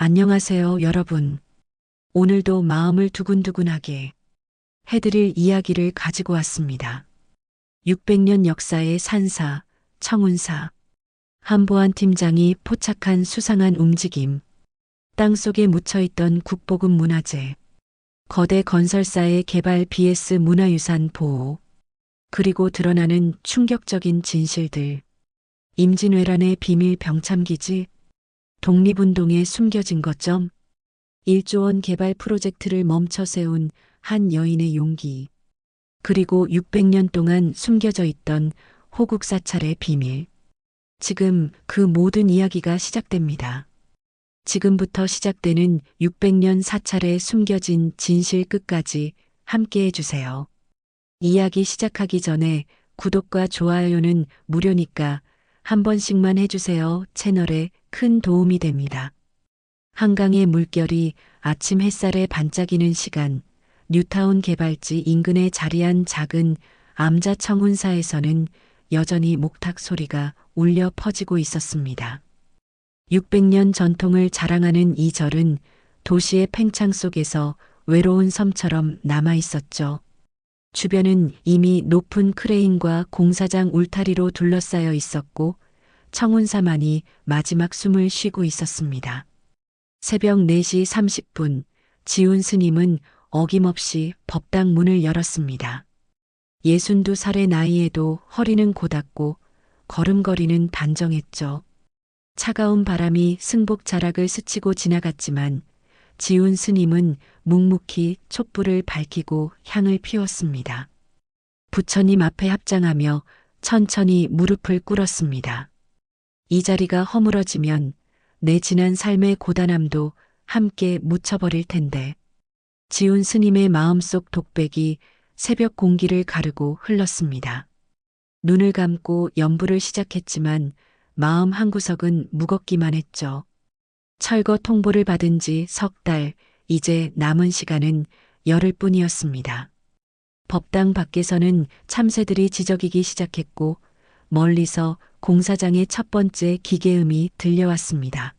안녕하세요, 여러분. 오늘도 마음을 두근두근하게 해드릴 이야기를 가지고 왔습니다. 600년 역사의 산사, 청운사. 한보안 팀장이 포착한 수상한 움직임. 땅속에 묻혀있던 국보급 문화재. 거대 건설사의 개발 vs 문화유산 보호. 그리고 드러나는 충격적인 진실들. 임진왜란의 비밀 병참기지. 독립운동에 숨겨진 거점. 1조 원 개발 프로젝트를 멈춰 세운 한 여인의 용기. 그리고 600년 동안 숨겨져 있던 호국 사찰의 비밀. 지금 그 모든 이야기가 시작됩니다. 지금부터 시작되는 600년 사찰의 숨겨진 진실 끝까지 함께 해주세요. 이야기 시작하기 전에 구독과 좋아요는 무료니까 한 번씩만 해주세요. 채널에 큰 도움이 됩니다. 한강의 물결이 아침 햇살에 반짝이는 시간, 뉴타운 개발지 인근에 자리한 작은 암자 청운사에서는 여전히 목탁 소리가 울려 퍼지고 있었습니다. 600년 전통을 자랑하는 이 절은 도시의 팽창 속에서 외로운 섬처럼 남아 있었죠. 주변은 이미 높은 크레인과 공사장 울타리로 둘러싸여 있었고 청운사만이 마지막 숨을 쉬고 있었습니다. 새벽 4시 30분 지훈 스님은 어김없이 법당 문을 열었습니다. 62살의 나이에도 허리는 고닫고 걸음걸이는 단정했죠. 차가운 바람이 승복 자락을 스치고 지나갔지만 지훈 스님은 묵묵히 촛불을 밝히고 향을 피웠습니다. 부처님 앞에 합장하며 천천히 무릎을 꿇었습니다. 이 자리가 허물어지면 내 지난 삶의 고단함도 함께 묻혀버릴 텐데. 지훈 스님의 마음속 독백이 새벽 공기를 가르고 흘렀습니다. 눈을 감고 연부를 시작했지만 마음 한구석은 무겁기만 했죠. 철거 통보를 받은 지 석 달, 이제 남은 시간은 열흘 뿐이었습니다. 법당 밖에서는 참새들이 지저귀기 시작했고 멀리서 공사장의 첫 번째 기계음이 들려왔습니다.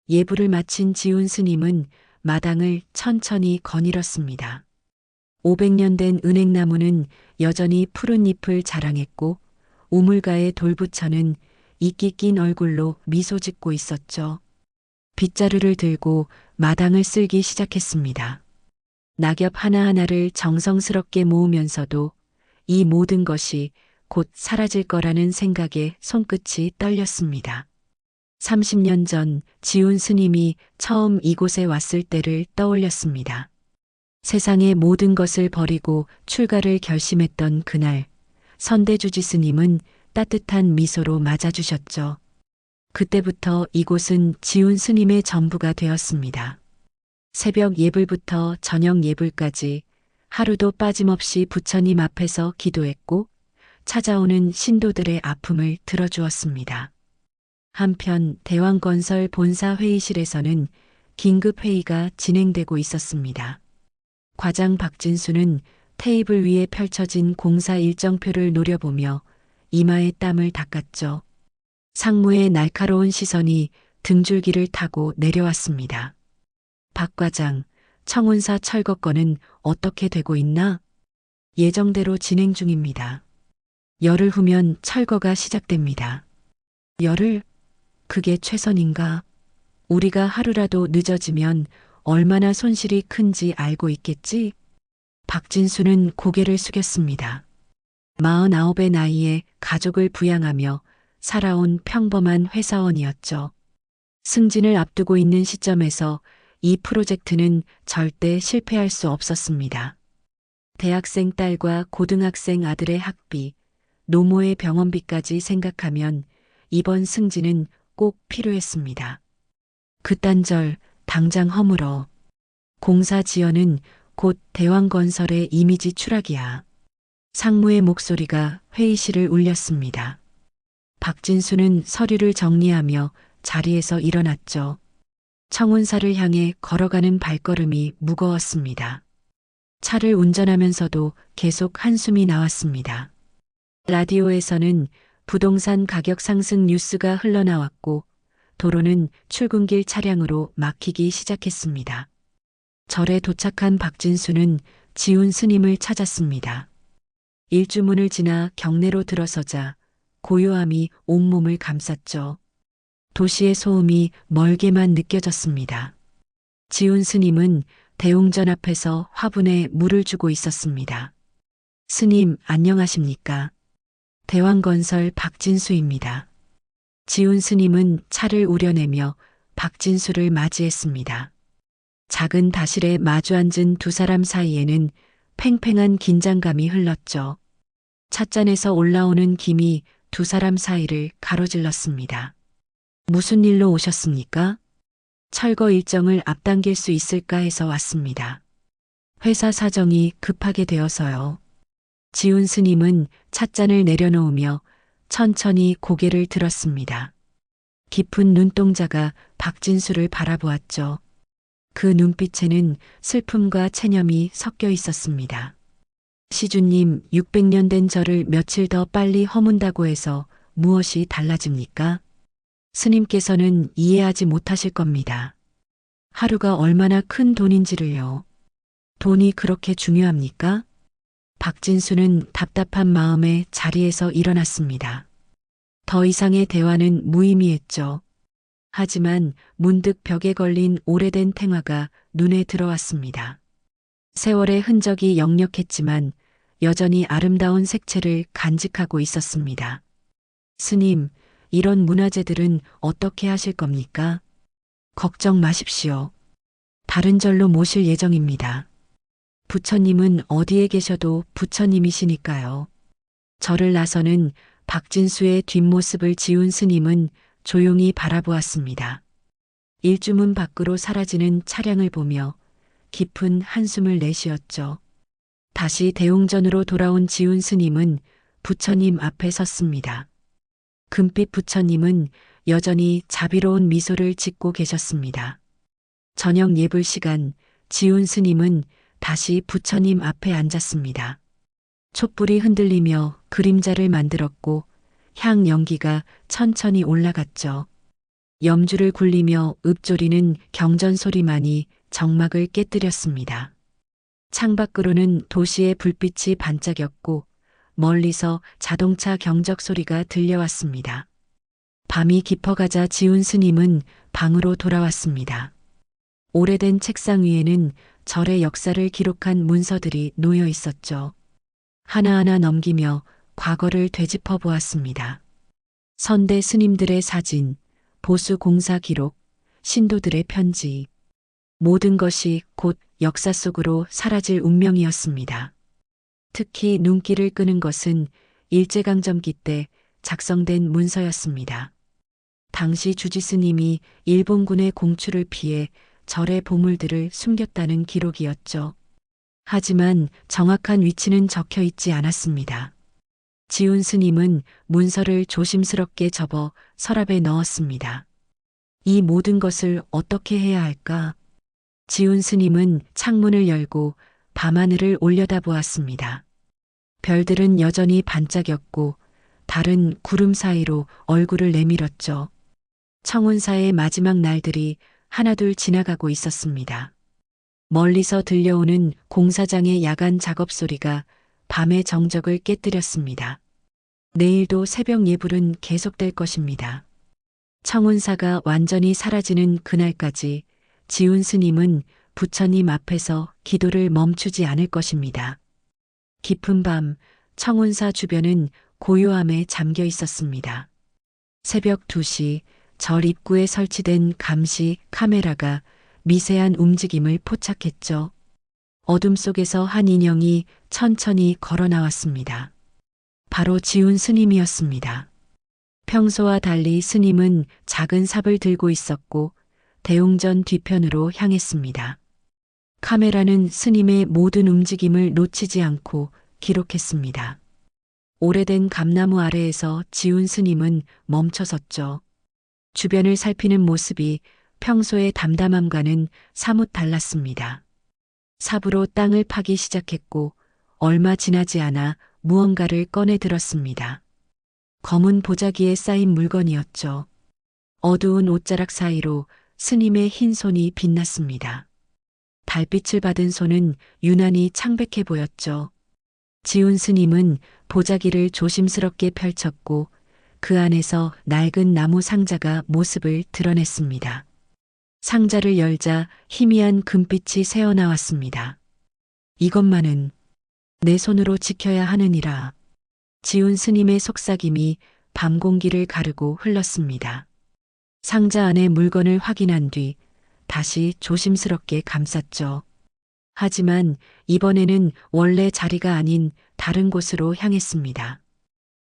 예불을 마친 지훈 스님은 마당을 천천히 거닐었습니다. 500년 된 은행나무는 여전히 푸른 잎을 자랑했고 우물가의 돌부처는 이끼 낀 얼굴로 미소 짓고 있었죠. 빗자루를 들고 마당을 쓸기 시작했습니다. 낙엽 하나하나를 정성스럽게 모으면서도 이 모든 것이 곧 사라질 거라는 생각에 손끝이 떨렸습니다. 30년 전 지훈 스님이 처음 이곳에 왔을 때를 떠올렸습니다. 세상의 모든 것을 버리고 출가를 결심했던 그날, 선대주지 스님은 따뜻한 미소로 맞아주셨죠. 그때부터 이곳은 지훈 스님의 전부가 되었습니다. 새벽 예불부터 저녁 예불까지 하루도 빠짐없이 부처님 앞에서 기도했고 찾아오는 신도들의 아픔을 들어주었습니다. 한편 대왕건설 본사 회의실에서는 긴급회의가 진행되고 있었습니다. 과장 박진수는 테이블 위에 펼쳐진 공사 일정표를 노려보며 이마에 땀을 닦았죠. 상무의 날카로운 시선이 등줄기를 타고 내려왔습니다. 박 과장, 청운사 철거 건은 어떻게 되고 있나? 예정대로 진행 중입니다. 열흘 후면 철거가 시작됩니다. 열흘? 그게 최선인가? 우리가 하루라도 늦어지면 얼마나 손실이 큰지 알고 있겠지? 박진수는 고개를 숙였습니다. 49의 나이에 가족을 부양하며 살아온 평범한 회사원이었죠. 승진을 앞두고 있는 시점에서 이 프로젝트는 절대 실패할 수 없었습니다. 대학생 딸과 고등학생 아들의 학비, 노모의 병원비까지 생각하면 이번 승진은 꼭 필요했습니다. 그딴 절 당장 허물어. 공사 지연은 곧 대왕건설의 이미지 추락이야. 상무의 목소리가 회의실을 울렸습니다. 박진수는 서류를 정리하며 자리에서 일어났죠. 청운사를 향해 걸어가는 발걸음이 무거웠습니다. 차를 운전하면서도 계속 한숨이 나왔습니다. 라디오에서는 부동산 가격 상승 뉴스가 흘러나왔고 도로는 출근길 차량으로 막히기 시작했습니다. 절에 도착한 박진수는 지훈 스님을 찾았습니다. 일주문을 지나 경내로 들어서자 고요함이 온몸을 감쌌죠. 도시의 소음이 멀게만 느껴졌습니다. 지훈 스님은 대웅전 앞에서 화분에 물을 주고 있었습니다. 스님, 안녕하십니까? 대왕건설 박진수입니다. 지훈 스님은 차를 우려내며 박진수를 맞이했습니다. 작은 다실에 마주 앉은 두 사람 사이에는 팽팽한 긴장감이 흘렀죠. 찻잔에서 올라오는 김이 두 사람 사이를 가로질렀습니다. 무슨 일로 오셨습니까? 철거 일정을 앞당길 수 있을까 해서 왔습니다. 회사 사정이 급하게 되어서요. 지훈 스님은 찻잔을 내려놓으며 천천히 고개를 들었습니다. 깊은 눈동자가 박진수를 바라보았죠. 그 눈빛에는 슬픔과 체념이 섞여 있었습니다. 시주님, 600년 된 절을 며칠 더 빨리 허문다고 해서 무엇이 달라집니까? 스님께서는 이해하지 못하실 겁니다. 하루가 얼마나 큰 돈인지를요. 돈이 그렇게 중요합니까? 박진수는 답답한 마음에 자리에서 일어났습니다. 더 이상의 대화는 무의미했죠. 하지만 문득 벽에 걸린 오래된 탱화가 눈에 들어왔습니다. 세월의 흔적이 역력했지만 여전히 아름다운 색채를 간직하고 있었습니다. 스님, 이런 문화재들은 어떻게 하실 겁니까? 걱정 마십시오. 다른 절로 모실 예정입니다. 부처님은 어디에 계셔도 부처님이시니까요. 절을 나서는 박진수의 뒷모습을 지운 스님은 조용히 바라보았습니다. 일주문 밖으로 사라지는 차량을 보며 깊은 한숨을 내쉬었죠. 다시 대웅전으로 돌아온 지훈 스님은 부처님 앞에 섰습니다. 금빛 부처님은 여전히 자비로운 미소를 짓고 계셨습니다. 저녁 예불 시간, 지훈 스님은 다시 부처님 앞에 앉았습니다. 촛불이 흔들리며 그림자를 만들었고 향 연기가 천천히 올라갔죠. 염주를 굴리며 읊조리는 경전 소리만이 정막을 깨뜨렸습니다. 창밖으로는 도시의 불빛이 반짝였고 멀리서 자동차 경적 소리가 들려왔습니다. 밤이 깊어가자 지훈 스님은 방으로 돌아왔습니다. 오래된 책상 위에는 절의 역사를 기록한 문서들이 놓여 있었죠. 하나하나 넘기며 과거를 되짚어 보았습니다. 선대 스님들의 사진, 보수 공사 기록, 신도들의 편지. 모든 것이 곧 역사 속으로 사라질 운명이었습니다. 특히 눈길을 끄는 것은 일제강점기 때 작성된 문서였습니다. 당시 주지 스님이 일본군의 공추를 피해 절의 보물들을 숨겼다는 기록이었죠. 하지만 정확한 위치는 적혀 있지 않았습니다. 지훈 스님은 문서를 조심스럽게 접어 서랍에 넣었습니다. 이 모든 것을 어떻게 해야 할까? 지훈 스님은 창문을 열고 밤하늘을 올려다보았습니다. 별들은 여전히 반짝였고 달은 구름 사이로 얼굴을 내밀었죠. 청운사의 마지막 날들이 하나둘 지나가고 있었습니다. 멀리서 들려오는 공사장의 야간 작업 소리가 밤의 정적을 깨뜨렸습니다. 내일도 새벽 예불은 계속될 것입니다. 청운사가 완전히 사라지는 그날까지 지훈 스님은 부처님 앞에서 기도를 멈추지 않을 것입니다. 깊은 밤 청운사 주변은 고요함에 잠겨 있었습니다. 새벽 2시 절 입구에 설치된 감시 카메라가 미세한 움직임을 포착했죠. 어둠 속에서 한 인형이 천천히 걸어 나왔습니다. 바로 지훈 스님이었습니다. 평소와 달리 스님은 작은 삽을 들고 있었고 대웅전 뒤편으로 향했습니다. 카메라는 스님의 모든 움직임을 놓치지 않고 기록했습니다. 오래된 감나무 아래에서 지훈 스님은 멈춰섰죠. 주변을 살피는 모습이 평소의 담담함과는 사뭇 달랐습니다. 삽으로 땅을 파기 시작했고 얼마 지나지 않아 무언가를 꺼내 들었습니다. 검은 보자기에 쌓인 물건이었죠. 어두운 옷자락 사이로 스님의 흰 손이 빛났습니다. 달빛을 받은 손은 유난히 창백해 보였죠. 지훈 스님은 보자기를 조심스럽게 펼쳤고 그 안에서 낡은 나무 상자가 모습을 드러냈습니다. 상자를 열자 희미한 금빛이 새어나왔습니다. 이것만은 내 손으로 지켜야 하느니라. 지훈 스님의 속삭임이 밤 공기를 가르고 흘렀습니다. 상자 안의 물건을 확인한 뒤 다시 조심스럽게 감쌌죠. 하지만 이번에는 원래 자리가 아닌 다른 곳으로 향했습니다.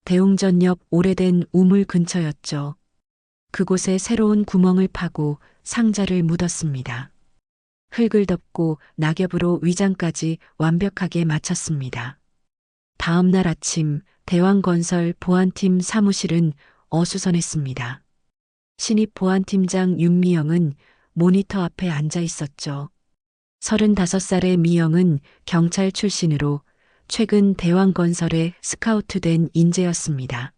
대웅전 옆 오래된 우물 근처였죠. 그곳에 새로운 구멍을 파고 상자를 묻었습니다. 흙을 덮고 낙엽으로 위장까지 완벽하게 마쳤습니다. 다음 날 아침 대왕건설 보안팀 사무실은 어수선했습니다. 신입 보안팀장 윤미영은 모니터 앞에 앉아 있었죠. 35살의 미영은 경찰 출신으로 최근 대왕건설에 스카우트된 인재였습니다.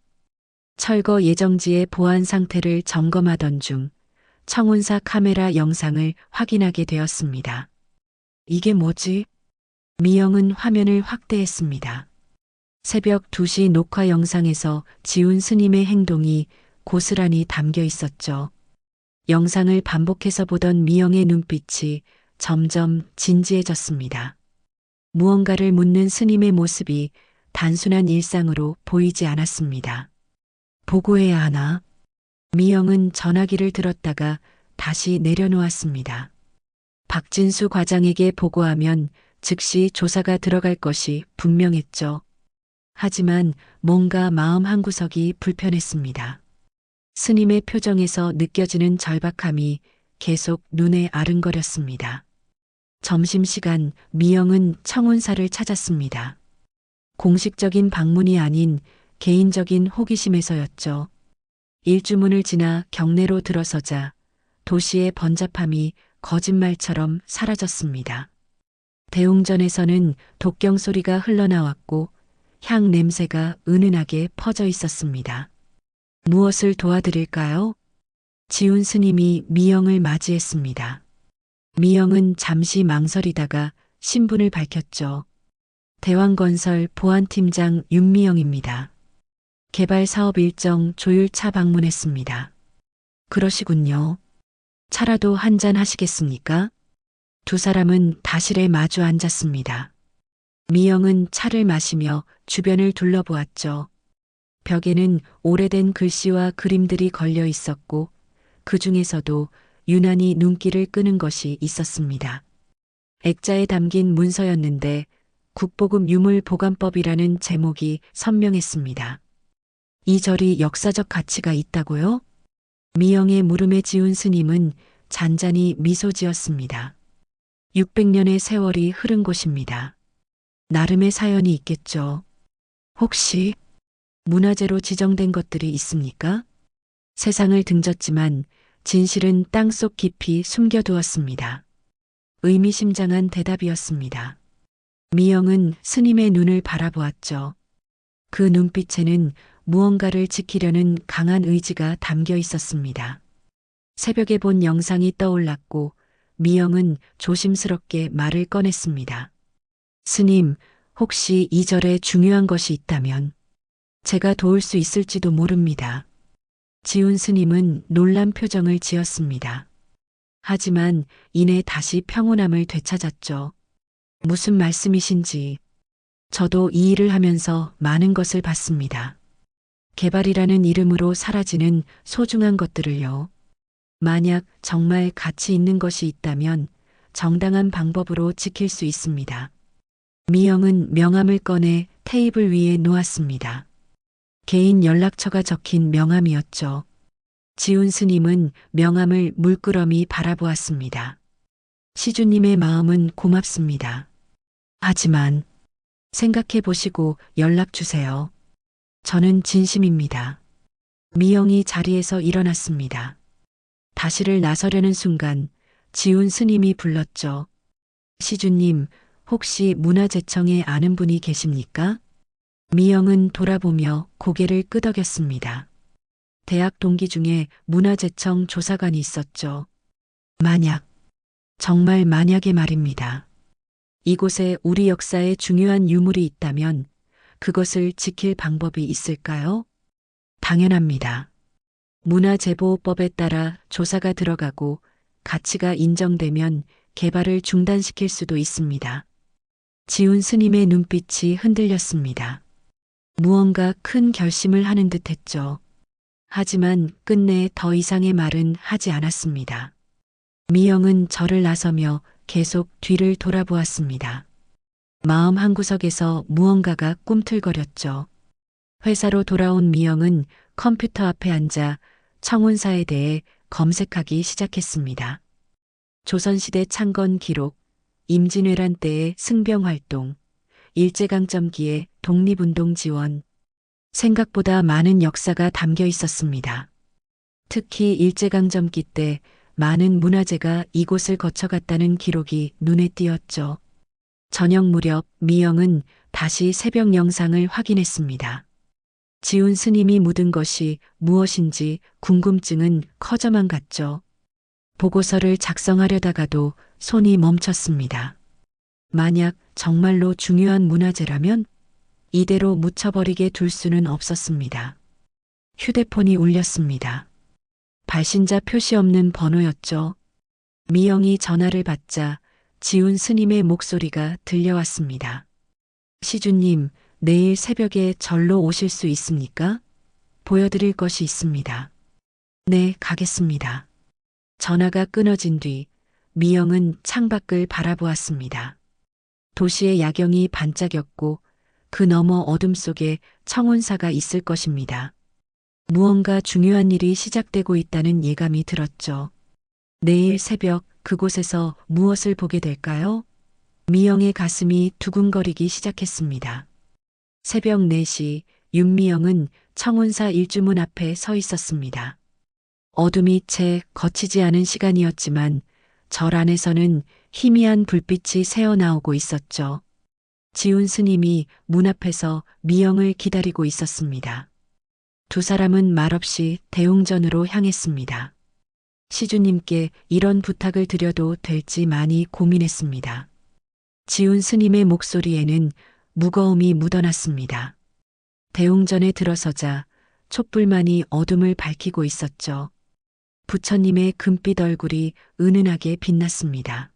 철거 예정지의 보안 상태를 점검하던 중 청운사 카메라 영상을 확인하게 되었습니다. 이게 뭐지? 미영은 화면을 확대했습니다. 새벽 2시 녹화 영상에서 지훈 스님의 행동이 고스란히 담겨 있었죠. 영상을 반복해서 보던 미영의 눈빛이 점점 진지해졌습니다. 무언가를 묻는 스님의 모습이 단순한 일상으로 보이지 않았습니다. 보고해야 하나? 미영은 전화기를 들었다가 다시 내려놓았습니다. 박진수 과장에게 보고하면 즉시 조사가 들어갈 것이 분명했죠. 하지만 뭔가 마음 한구석이 불편했습니다. 스님의 표정에서 느껴지는 절박함이 계속 눈에 아른거렸습니다. 점심시간 미영은 청운사를 찾았습니다. 공식적인 방문이 아닌 개인적인 호기심에서였죠. 일주문을 지나 경내로 들어서자 도시의 번잡함이 거짓말처럼 사라졌습니다. 대웅전에서는 독경 소리가 흘러나왔고 향 냄새가 은은하게 퍼져 있었습니다. 무엇을 도와드릴까요? 지훈 스님이 미영을 맞이했습니다. 미영은 잠시 망설이다가 신분을 밝혔죠. 대왕건설 보안팀장 윤미영입니다. 개발 사업 일정 조율차 방문했습니다. 그러시군요. 차라도 한잔 하시겠습니까? 두 사람은 다실에 마주 앉았습니다. 미영은 차를 마시며 주변을 둘러보았죠. 벽에는 오래된 글씨와 그림들이 걸려 있었고 그 중에서도 유난히 눈길을 끄는 것이 있었습니다. 액자에 담긴 문서였는데 국보급 유물 보관법이라는 제목이 선명했습니다. 이 절이 역사적 가치가 있다고요? 미영의 물음에 지훈 스님은 잔잔히 미소 지었습니다. 600년의 세월이 흐른 곳입니다. 나름의 사연이 있겠죠. 혹시 문화재로 지정된 것들이 있습니까? 세상을 등졌지만 진실은 땅속 깊이 숨겨두었습니다. 의미심장한 대답이었습니다. 미영은 스님의 눈을 바라보았죠. 그 눈빛에는 무언가를 지키려는 강한 의지가 담겨 있었습니다. 새벽에 본 영상이 떠올랐고 미영은 조심스럽게 말을 꺼냈습니다. 스님, 혹시 이 절에 중요한 것이 있다면 제가 도울 수 있을지도 모릅니다. 지훈 스님은 놀란 표정을 지었습니다. 하지만 이내 다시 평온함을 되찾았죠. 무슨 말씀이신지. 저도 이 일을 하면서 많은 것을 봤습니다. 개발이라는 이름으로 사라지는 소중한 것들을요. 만약 정말 가치 있는 것이 있다면 정당한 방법으로 지킬 수 있습니다. 미영은 명함을 꺼내 테이블 위에 놓았습니다. 개인 연락처가 적힌 명함이었죠. 지훈 스님은 명함을 물끄러미 바라보았습니다. 시주님의 마음은 고맙습니다. 하지만 생각해 보시고 연락 주세요. 저는 진심입니다. 미영이 자리에서 일어났습니다. 다시를 나서려는 순간 지훈 스님이 불렀죠. 시주님, 혹시 문화재청에 아는 분이 계십니까? 미영은 돌아보며 고개를 끄덕였습니다. 대학 동기 중에 문화재청 조사관이 있었죠. 만약, 정말 만약에 말입니다. 이곳에 우리 역사에 중요한 유물이 있다면 그것을 지킬 방법이 있을까요? 당연합니다. 문화재보호법에 따라 조사가 들어가고 가치가 인정되면 개발을 중단시킬 수도 있습니다. 지훈 스님의 눈빛이 흔들렸습니다. 무언가 큰 결심을 하는 듯 했죠. 하지만 끝내 더 이상의 말은 하지 않았습니다. 미영은 저를 나서며 계속 뒤를 돌아보았습니다. 마음 한구석에서 무언가가 꿈틀거렸죠. 회사로 돌아온 미영은 컴퓨터 앞에 앉아 청운사에 대해 검색하기 시작했습니다. 조선시대 창건 기록, 임진왜란 때의 승병활동, 일제강점기의 독립운동 지원. 생각보다 많은 역사가 담겨 있었습니다. 특히 일제강점기 때 많은 문화재가 이곳을 거쳐갔다는 기록이 눈에 띄었죠. 저녁 무렵 미영은 다시 새벽 영상을 확인했습니다. 지훈 스님이 묻은 것이 무엇인지 궁금증은 커져만 갔죠. 보고서를 작성하려다가도 손이 멈췄습니다. 만약 정말로 중요한 문화재라면 이대로 묻혀버리게 둘 수는 없었습니다. 휴대폰이 울렸습니다. 발신자 표시 없는 번호였죠. 미영이 전화를 받자 지훈 스님의 목소리가 들려왔습니다. 시주님, 내일 새벽에 절로 오실 수 있습니까? 보여드릴 것이 있습니다. 네, 가겠습니다. 전화가 끊어진 뒤 미영은 창밖을 바라보았습니다. 도시의 야경이 반짝였고 그 너머 어둠 속에 청운사가 있을 것입니다. 무언가 중요한 일이 시작되고 있다는 예감이 들었죠. 내일 새벽 그곳에서 무엇을 보게 될까요? 미영의 가슴이 두근거리기 시작했습니다. 새벽 4시 윤미영은 청운사 일주문 앞에 서 있었습니다. 어둠이 채 거치지 않은 시간이었지만 절 안에서는 희미한 불빛이 새어나오고 있었죠. 지훈 스님이 문 앞에서 미영을 기다리고 있었습니다. 두 사람은 말없이 대웅전으로 향했습니다. 시주님께 이런 부탁을 드려도 될지 많이 고민했습니다. 지훈 스님의 목소리에는 무거움이 묻어났습니다. 대웅전에 들어서자 촛불만이 어둠을 밝히고 있었죠. 부처님의 금빛 얼굴이 은은하게 빛났습니다.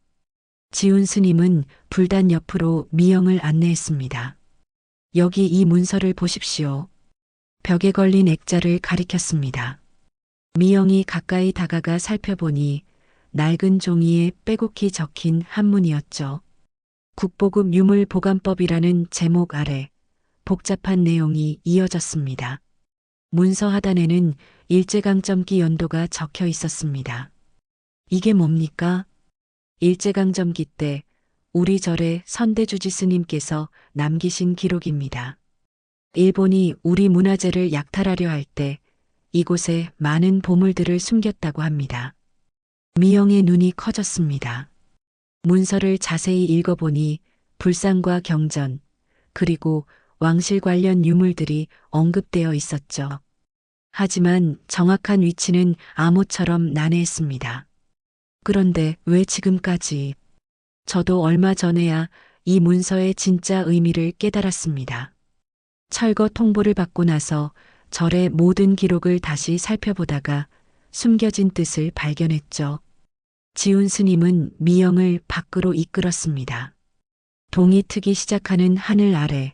지훈 스님은 불단 옆으로 미영을 안내했습니다. 여기 이 문서를 보십시오. 벽에 걸린 액자를 가리켰습니다. 미영이 가까이 다가가 살펴보니 낡은 종이에 빼곡히 적힌 한문이었죠. 국보급 유물보관법이라는 제목 아래 복잡한 내용이 이어졌습니다. 문서 하단에는 일제강점기 연도가 적혀 있었습니다. 이게 뭡니까? 일제강점기 때 우리 절에 선대주지 스님께서 남기신 기록입니다. 일본이 우리 문화재를 약탈하려 할 때 이곳에 많은 보물들을 숨겼다고 합니다. 미영의 눈이 커졌습니다. 문서를 자세히 읽어보니 불상과 경전, 그리고 왕실 관련 유물들이 언급되어 있었죠. 하지만 정확한 위치는 암호처럼 난해했습니다. 그런데 왜 지금까지? 저도 얼마 전에야 이 문서의 진짜 의미를 깨달았습니다. 철거 통보를 받고 나서 절의 모든 기록을 다시 살펴보다가 숨겨진 뜻을 발견했죠. 지훈 스님은 미영을 밖으로 이끌었습니다. 동이 트기 시작하는 하늘 아래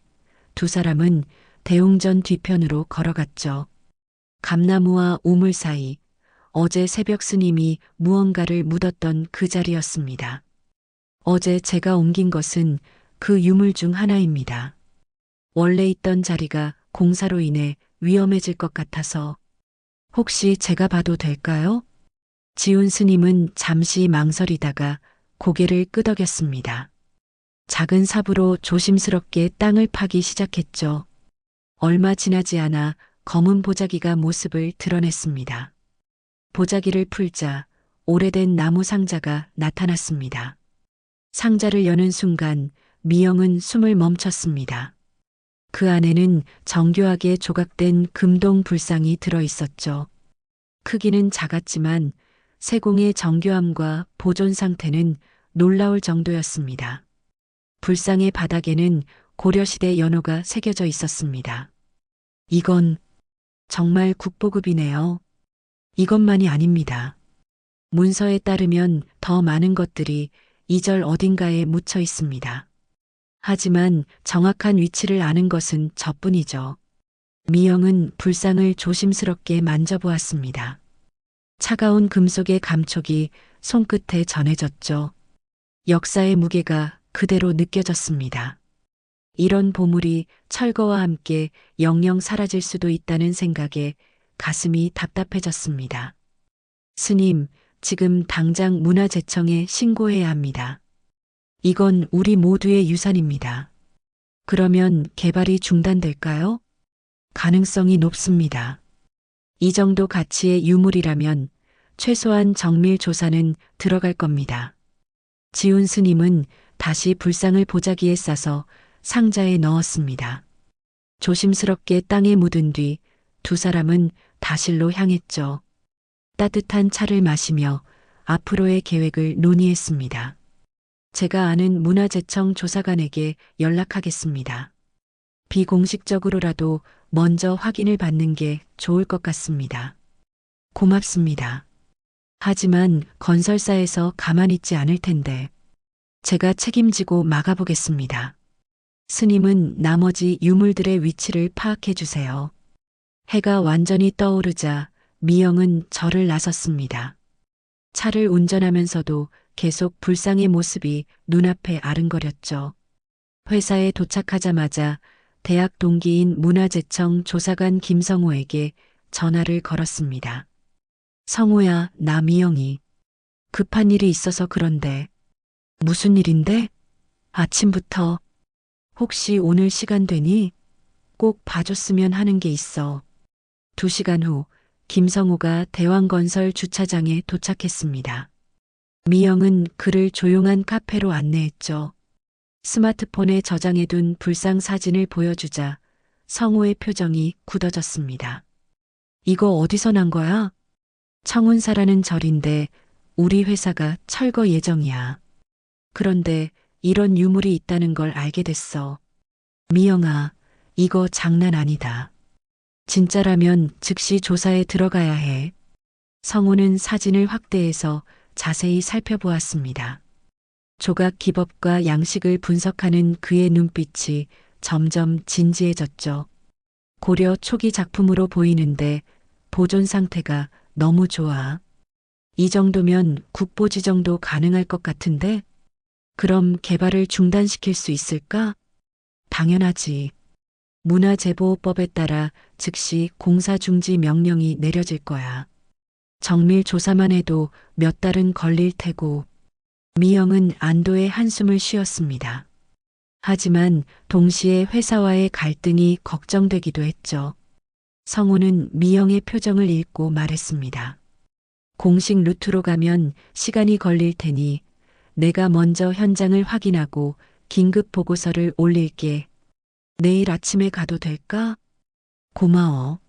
두 사람은 대웅전 뒤편으로 걸어갔죠. 감나무와 우물 사이 어제 새벽 스님이 무언가를 묻었던 그 자리였습니다. 어제 제가 옮긴 것은 그 유물 중 하나입니다. 원래 있던 자리가 공사로 인해 위험해질 것 같아서 혹시 제가 봐도 될까요? 지훈 스님은 잠시 망설이다가 고개를 끄덕였습니다. 작은 삽으로 조심스럽게 땅을 파기 시작했죠. 얼마 지나지 않아 검은 보자기가 모습을 드러냈습니다. 보자기를 풀자 오래된 나무 상자가 나타났습니다. 상자를 여는 순간 미영은 숨을 멈췄습니다. 그 안에는 정교하게 조각된 금동 불상이 들어 있었죠. 크기는 작았지만 세공의 정교함과 보존 상태는 놀라울 정도였습니다. 불상의 바닥에는 고려시대 연호가 새겨져 있었습니다. 이건 정말 국보급이네요. 이것만이 아닙니다. 문서에 따르면 더 많은 것들이 이 절 어딘가에 묻혀 있습니다. 하지만 정확한 위치를 아는 것은 저뿐이죠. 미영은 불상을 조심스럽게 만져보았습니다. 차가운 금속의 감촉이 손끝에 전해졌죠. 역사의 무게가 그대로 느껴졌습니다. 이런 보물이 철거와 함께 영영 사라질 수도 있다는 생각에 가슴이 답답해졌습니다. 스님, 지금 당장 문화재청에 신고해야 합니다. 이건 우리 모두의 유산입니다. 그러면 개발이 중단될까요? 가능성이 높습니다. 이 정도 가치의 유물이라면 최소한 정밀 조사는 들어갈 겁니다. 지훈 스님은 다시 불상을 보자기에 싸서 상자에 넣었습니다. 조심스럽게 땅에 묻은 뒤 두 사람은 다실로 향했죠. 따뜻한 차를 마시며 앞으로의 계획을 논의했습니다. 제가 아는 문화재청 조사관에게 연락하겠습니다. 비공식적으로라도 먼저 확인을 받는 게 좋을 것 같습니다. 고맙습니다. 하지만 건설사에서 가만히 있지 않을 텐데 제가 책임지고 막아보겠습니다. 스님은 나머지 유물들의 위치를 파악해 주세요. 해가 완전히 떠오르자 미영은 절을 나섰습니다. 차를 운전하면서도 계속 불상의 모습이 눈앞에 아른거렸죠. 회사에 도착하자마자 대학 동기인 문화재청 조사관 김성호에게 전화를 걸었습니다. 성호야, 나 미영이. 급한 일이 있어서 그런데. 무슨 일인데? 아침부터. 혹시 오늘 시간 되니? 꼭 봐줬으면 하는 게 있어. 2시간 후 김성호가 대왕건설 주차장에 도착했습니다. 미영은 그를 조용한 카페로 안내했죠. 스마트폰에 저장해둔 불상 사진을 보여주자 성호의 표정이 굳어졌습니다. 이거 어디서 난 거야? 청운사라는 절인데 우리 회사가 철거 예정이야. 그런데 이런 유물이 있다는 걸 알게 됐어. 미영아, 이거 장난 아니다. 진짜라면 즉시 조사에 들어가야 해. 성우는 사진을 확대해서 자세히 살펴보았습니다. 조각 기법과 양식을 분석하는 그의 눈빛이 점점 진지해졌죠. 고려 초기 작품으로 보이는데 보존 상태가 너무 좋아. 이 정도면 국보 지정도 가능할 것 같은데? 그럼 개발을 중단시킬 수 있을까? 당연하지. 문화재보호법에 따라 즉시 공사 중지 명령이 내려질 거야. 정밀 조사만 해도 몇 달은 걸릴 테고. 미영은 안도의 한숨을 쉬었습니다. 하지만 동시에 회사와의 갈등이 걱정되기도 했죠. 성우는 미영의 표정을 읽고 말했습니다. 공식 루트로 가면 시간이 걸릴 테니 내가 먼저 현장을 확인하고 긴급 보고서를 올릴게. 내일 아침에 가도 될까? 고마워.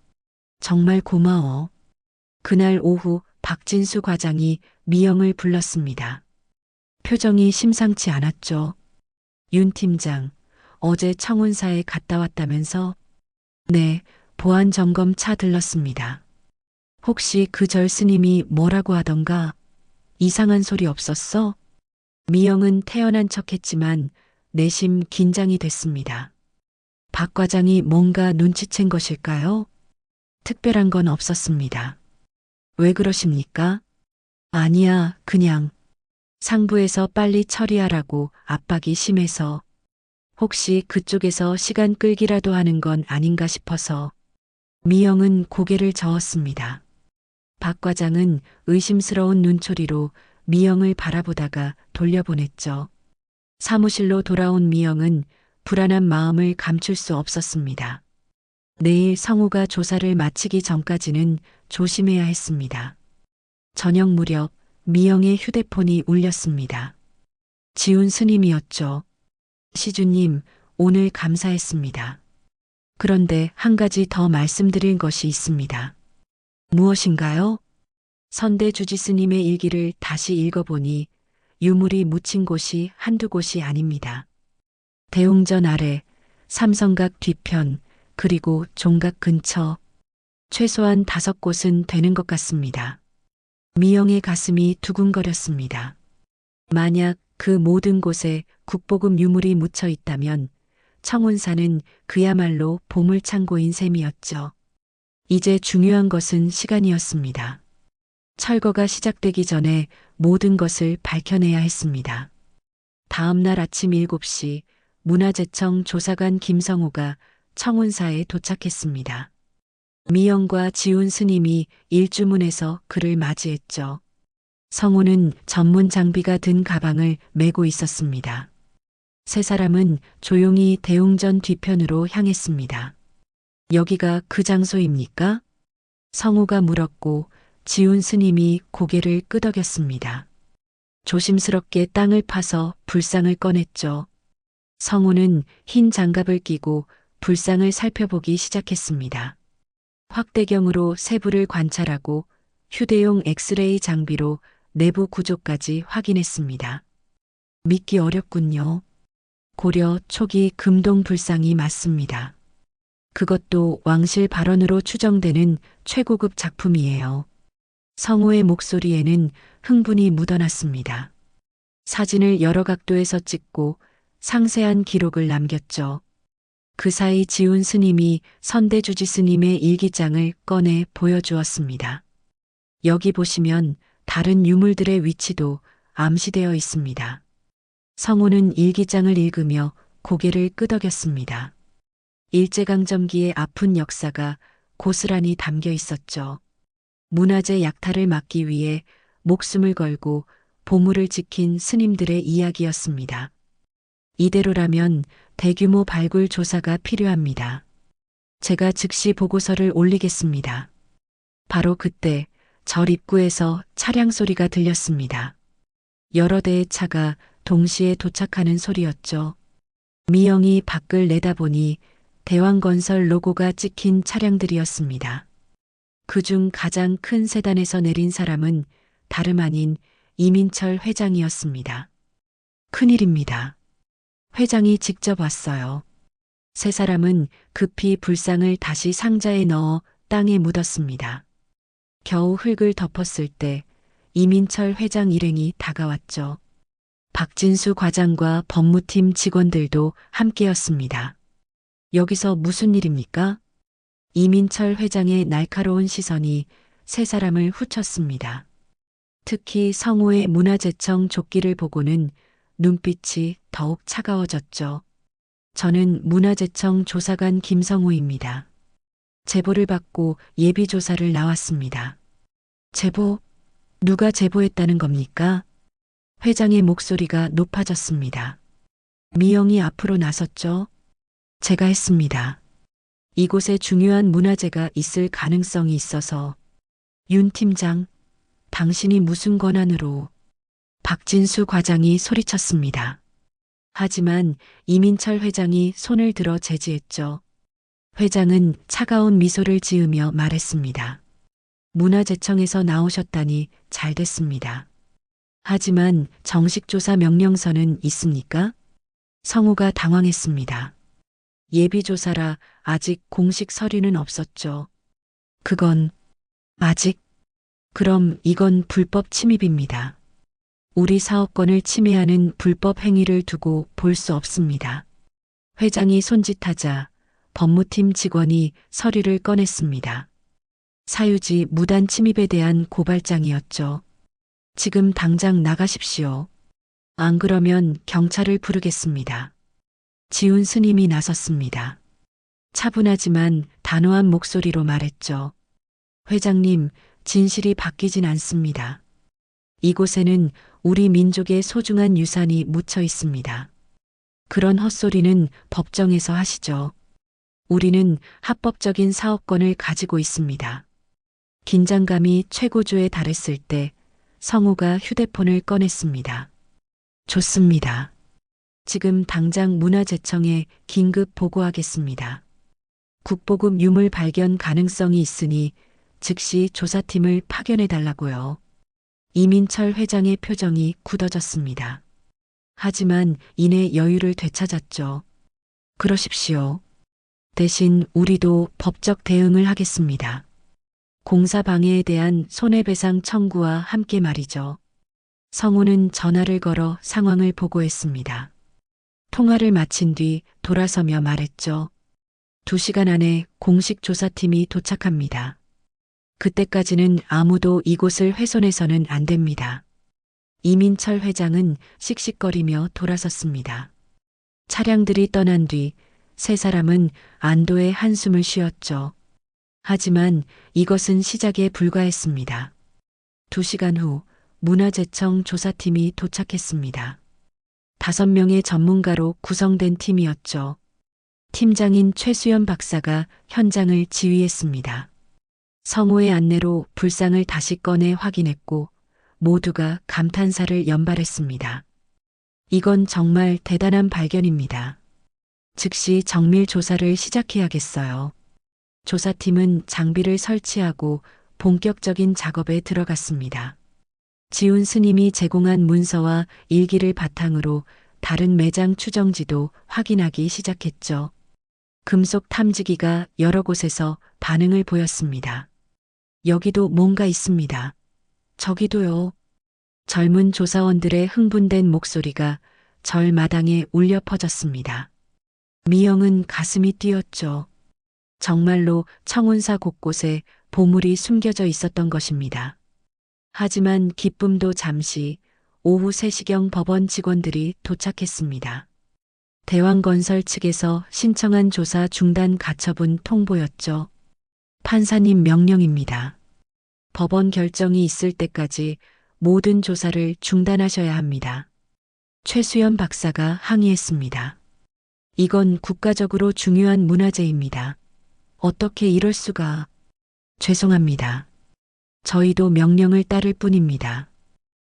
정말 고마워. 그날 오후 박진수 과장이 미영을 불렀습니다. 표정이 심상치 않았죠. 윤 팀장, 어제 청운사에 갔다 왔다면서? 네, 보안 점검 차 들렀습니다. 혹시 그 절 스님이 뭐라고 하던가? 이상한 소리 없었어? 미영은 태연한 척했지만 내심 긴장이 됐습니다. 박 과장이 뭔가 눈치챈 것일까요? 특별한 건 없었습니다. 왜 그러십니까? 아니야, 그냥 상부에서 빨리 처리하라고 압박이 심해서. 혹시 그쪽에서 시간 끌기라도 하는 건 아닌가 싶어서. 미영은 고개를 저었습니다. 박 과장은 의심스러운 눈초리로 미영을 바라보다가 돌려보냈죠. 사무실로 돌아온 미영은 불안한 마음을 감출 수 없었습니다. 내일 성우가 조사를 마치기 전까지는 조심해야 했습니다. 저녁 무렵 미영의 휴대폰이 울렸습니다. 지훈 스님이었죠. 시주님, 오늘 감사했습니다. 그런데 한 가지 더 말씀드릴 것이 있습니다. 무엇인가요? 선대주지 스님의 일기를 다시 읽어보니 유물이 묻힌 곳이 한두 곳이 아닙니다. 대웅전 아래, 삼성각 뒤편, 그리고 종각 근처, 최소한 5곳은 되는 것 같습니다. 미영의 가슴이 두근거렸습니다. 만약 그 모든 곳에 국보급 유물이 묻혀 있다면 청운사는 그야말로 보물창고인 셈이었죠. 이제 중요한 것은 시간이었습니다. 철거가 시작되기 전에 모든 것을 밝혀내야 했습니다. 다음 날 아침 7시 문화재청 조사관 김성호가 청운사에 도착했습니다. 미영과 지훈 스님이 일주문에서 그를 맞이했죠. 성호는 전문 장비가 든 가방을 메고 있었습니다. 세 사람은 조용히 대웅전 뒤편으로 향했습니다. 여기가 그 장소입니까? 성호가 물었고 지훈 스님이 고개를 끄덕였습니다. 조심스럽게 땅을 파서 불상을 꺼냈죠. 성호는 흰 장갑을 끼고 불상을 살펴보기 시작했습니다. 확대경으로 세부를 관찰하고 휴대용 엑스레이 장비로 내부 구조까지 확인했습니다. 믿기 어렵군요. 고려 초기 금동 불상이 맞습니다. 그것도 왕실 발원으로 추정되는 최고급 작품이에요. 성호의 목소리에는 흥분이 묻어났습니다. 사진을 여러 각도에서 찍고 상세한 기록을 남겼죠. 그 사이 지훈 스님이 선대주지 스님의 일기장을 꺼내 보여주었습니다. 여기 보시면 다른 유물들의 위치도 암시되어 있습니다. 성호는 일기장을 읽으며 고개를 끄덕였습니다. 일제강점기의 아픈 역사가 고스란히 담겨 있었죠. 문화재 약탈을 막기 위해 목숨을 걸고 보물을 지킨 스님들의 이야기였습니다. 이대로라면 대규모 발굴 조사가 필요합니다. 제가 즉시 보고서를 올리겠습니다. 바로 그때 절 입구에서 차량 소리가 들렸습니다. 여러 대의 차가 동시에 도착하는 소리였죠. 미영이 밖을 내다보니 대왕건설 로고가 찍힌 차량들이었습니다. 그중 가장 큰 세단에서 내린 사람은 다름 아닌 이민철 회장이었습니다. 큰일입니다. 회장이 직접 왔어요. 세 사람은 급히 불상을 다시 상자에 넣어 땅에 묻었습니다. 겨우 흙을 덮었을 때 이민철 회장 일행이 다가왔죠. 박진수 과장과 법무팀 직원들도 함께였습니다. 여기서 무슨 일입니까? 이민철 회장의 날카로운 시선이 세 사람을 훑었습니다. 특히 성호의 문화재청 조끼를 보고는 눈빛이 더욱 차가워졌죠. 저는 문화재청 조사관 김성호입니다. 제보를 받고 예비조사를 나왔습니다. 제보? 누가 제보했다는 겁니까? 회장의 목소리가 높아졌습니다. 미영이 앞으로 나섰죠. 제가 했습니다. 이곳에 중요한 문화재가 있을 가능성이 있어서. 윤 팀장, 당신이 무슨 권한으로? 박진수 과장이 소리쳤습니다. 하지만 이민철 회장이 손을 들어 제지했죠. 회장은 차가운 미소를 지으며 말했습니다. 문화재청에서 나오셨다니 잘 됐습니다. 하지만 정식 조사 명령서는 있습니까? 성호가 당황했습니다. 예비조사라 아직 공식 서류는 없었죠. 그건 아직? 그럼 이건 불법 침입입니다. 우리 사업권을 침해하는 불법 행위를 두고 볼 수 없습니다. 회장이 손짓하자 법무팀 직원이 서류를 꺼냈습니다. 사유지 무단 침입에 대한 고발장이었죠. 지금 당장 나가십시오. 안 그러면 경찰을 부르겠습니다. 지훈 스님이 나섰습니다. 차분하지만 단호한 목소리로 말했죠. 회장님, 진실이 바뀌진 않습니다. 이곳에는 우리 민족의 소중한 유산이 묻혀 있습니다. 그런 헛소리는 법정에서 하시죠. 우리는 합법적인 사업권을 가지고 있습니다. 긴장감이 최고조에 달했을 때 성호가 휴대폰을 꺼냈습니다. 좋습니다. 지금 당장 문화재청에 긴급 보고하겠습니다. 국보급 유물 발견 가능성이 있으니 즉시 조사팀을 파견해달라고요. 이민철 회장의 표정이 굳어졌습니다. 하지만 이내 여유를 되찾았죠. 그러십시오. 대신 우리도 법적 대응을 하겠습니다. 공사 방해에 대한 손해배상 청구와 함께 말이죠. 성우는 전화를 걸어 상황을 보고했습니다. 통화를 마친 뒤 돌아서며 말했죠. 2시간 안에 공식 조사팀이 도착합니다. 그때까지는 아무도 이곳을 훼손해서는 안 됩니다. 이민철 회장은 씩씩거리며 돌아섰습니다. 차량들이 떠난 뒤 세 사람은 안도의 한숨을 쉬었죠. 하지만 이것은 시작에 불과했습니다. 2시간 후 문화재청 조사팀이 도착했습니다. 5명의 전문가로 구성된 팀이었죠. 팀장인 최수연 박사가 현장을 지휘했습니다. 성우의 안내로 불상을 다시 꺼내 확인했고 모두가 감탄사를 연발했습니다. 이건 정말 대단한 발견입니다. 즉시 정밀 조사를 시작해야겠어요. 조사팀은 장비를 설치하고 본격적인 작업에 들어갔습니다. 지훈 스님이 제공한 문서와 일기를 바탕으로 다른 매장 추정지도 확인하기 시작했죠. 금속 탐지기가 여러 곳에서 반응을 보였습니다. 여기도 뭔가 있습니다. 저기도요. 젊은 조사원들의 흥분된 목소리가 절 마당에 울려 퍼졌습니다. 미영은 가슴이 뛰었죠. 정말로 청운사 곳곳에 보물이 숨겨져 있었던 것입니다. 하지만 기쁨도 잠시 오후 3시경 법원 직원들이 도착했습니다. 대왕건설 측에서 신청한 조사 중단 가처분 통보였죠. 판사님 명령입니다. 법원 결정이 있을 때까지 모든 조사를 중단하셔야 합니다. 최수연 박사가 항의했습니다. 이건 국가적으로 중요한 문화재입니다. 어떻게 이럴 수가. 죄송합니다. 저희도 명령을 따를 뿐입니다.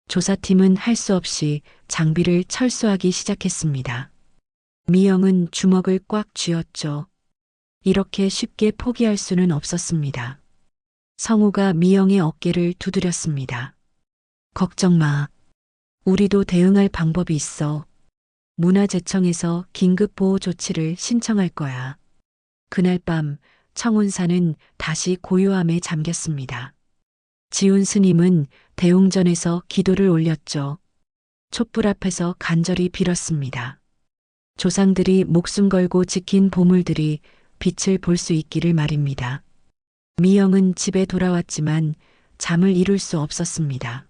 조사팀은 할 수 없이 장비를 철수하기 시작했습니다. 미영은 주먹을 꽉 쥐었죠. 이렇게 쉽게 포기할 수는 없었습니다. 성우가 미영의 어깨를 두드렸습니다. 걱정 마. 우리도 대응할 방법이 있어. 문화재청에서 긴급보호 조치를 신청할 거야. 그날 밤 청운사는 다시 고요함에 잠겼습니다. 지훈 스님은 대웅전에서 기도를 올렸죠. 촛불 앞에서 간절히 빌었습니다. 조상들이 목숨 걸고 지킨 보물들이 빛을 볼 수 있기를 말입니다. 미영은 집에 돌아왔지만 잠을 이룰 수 없었습니다.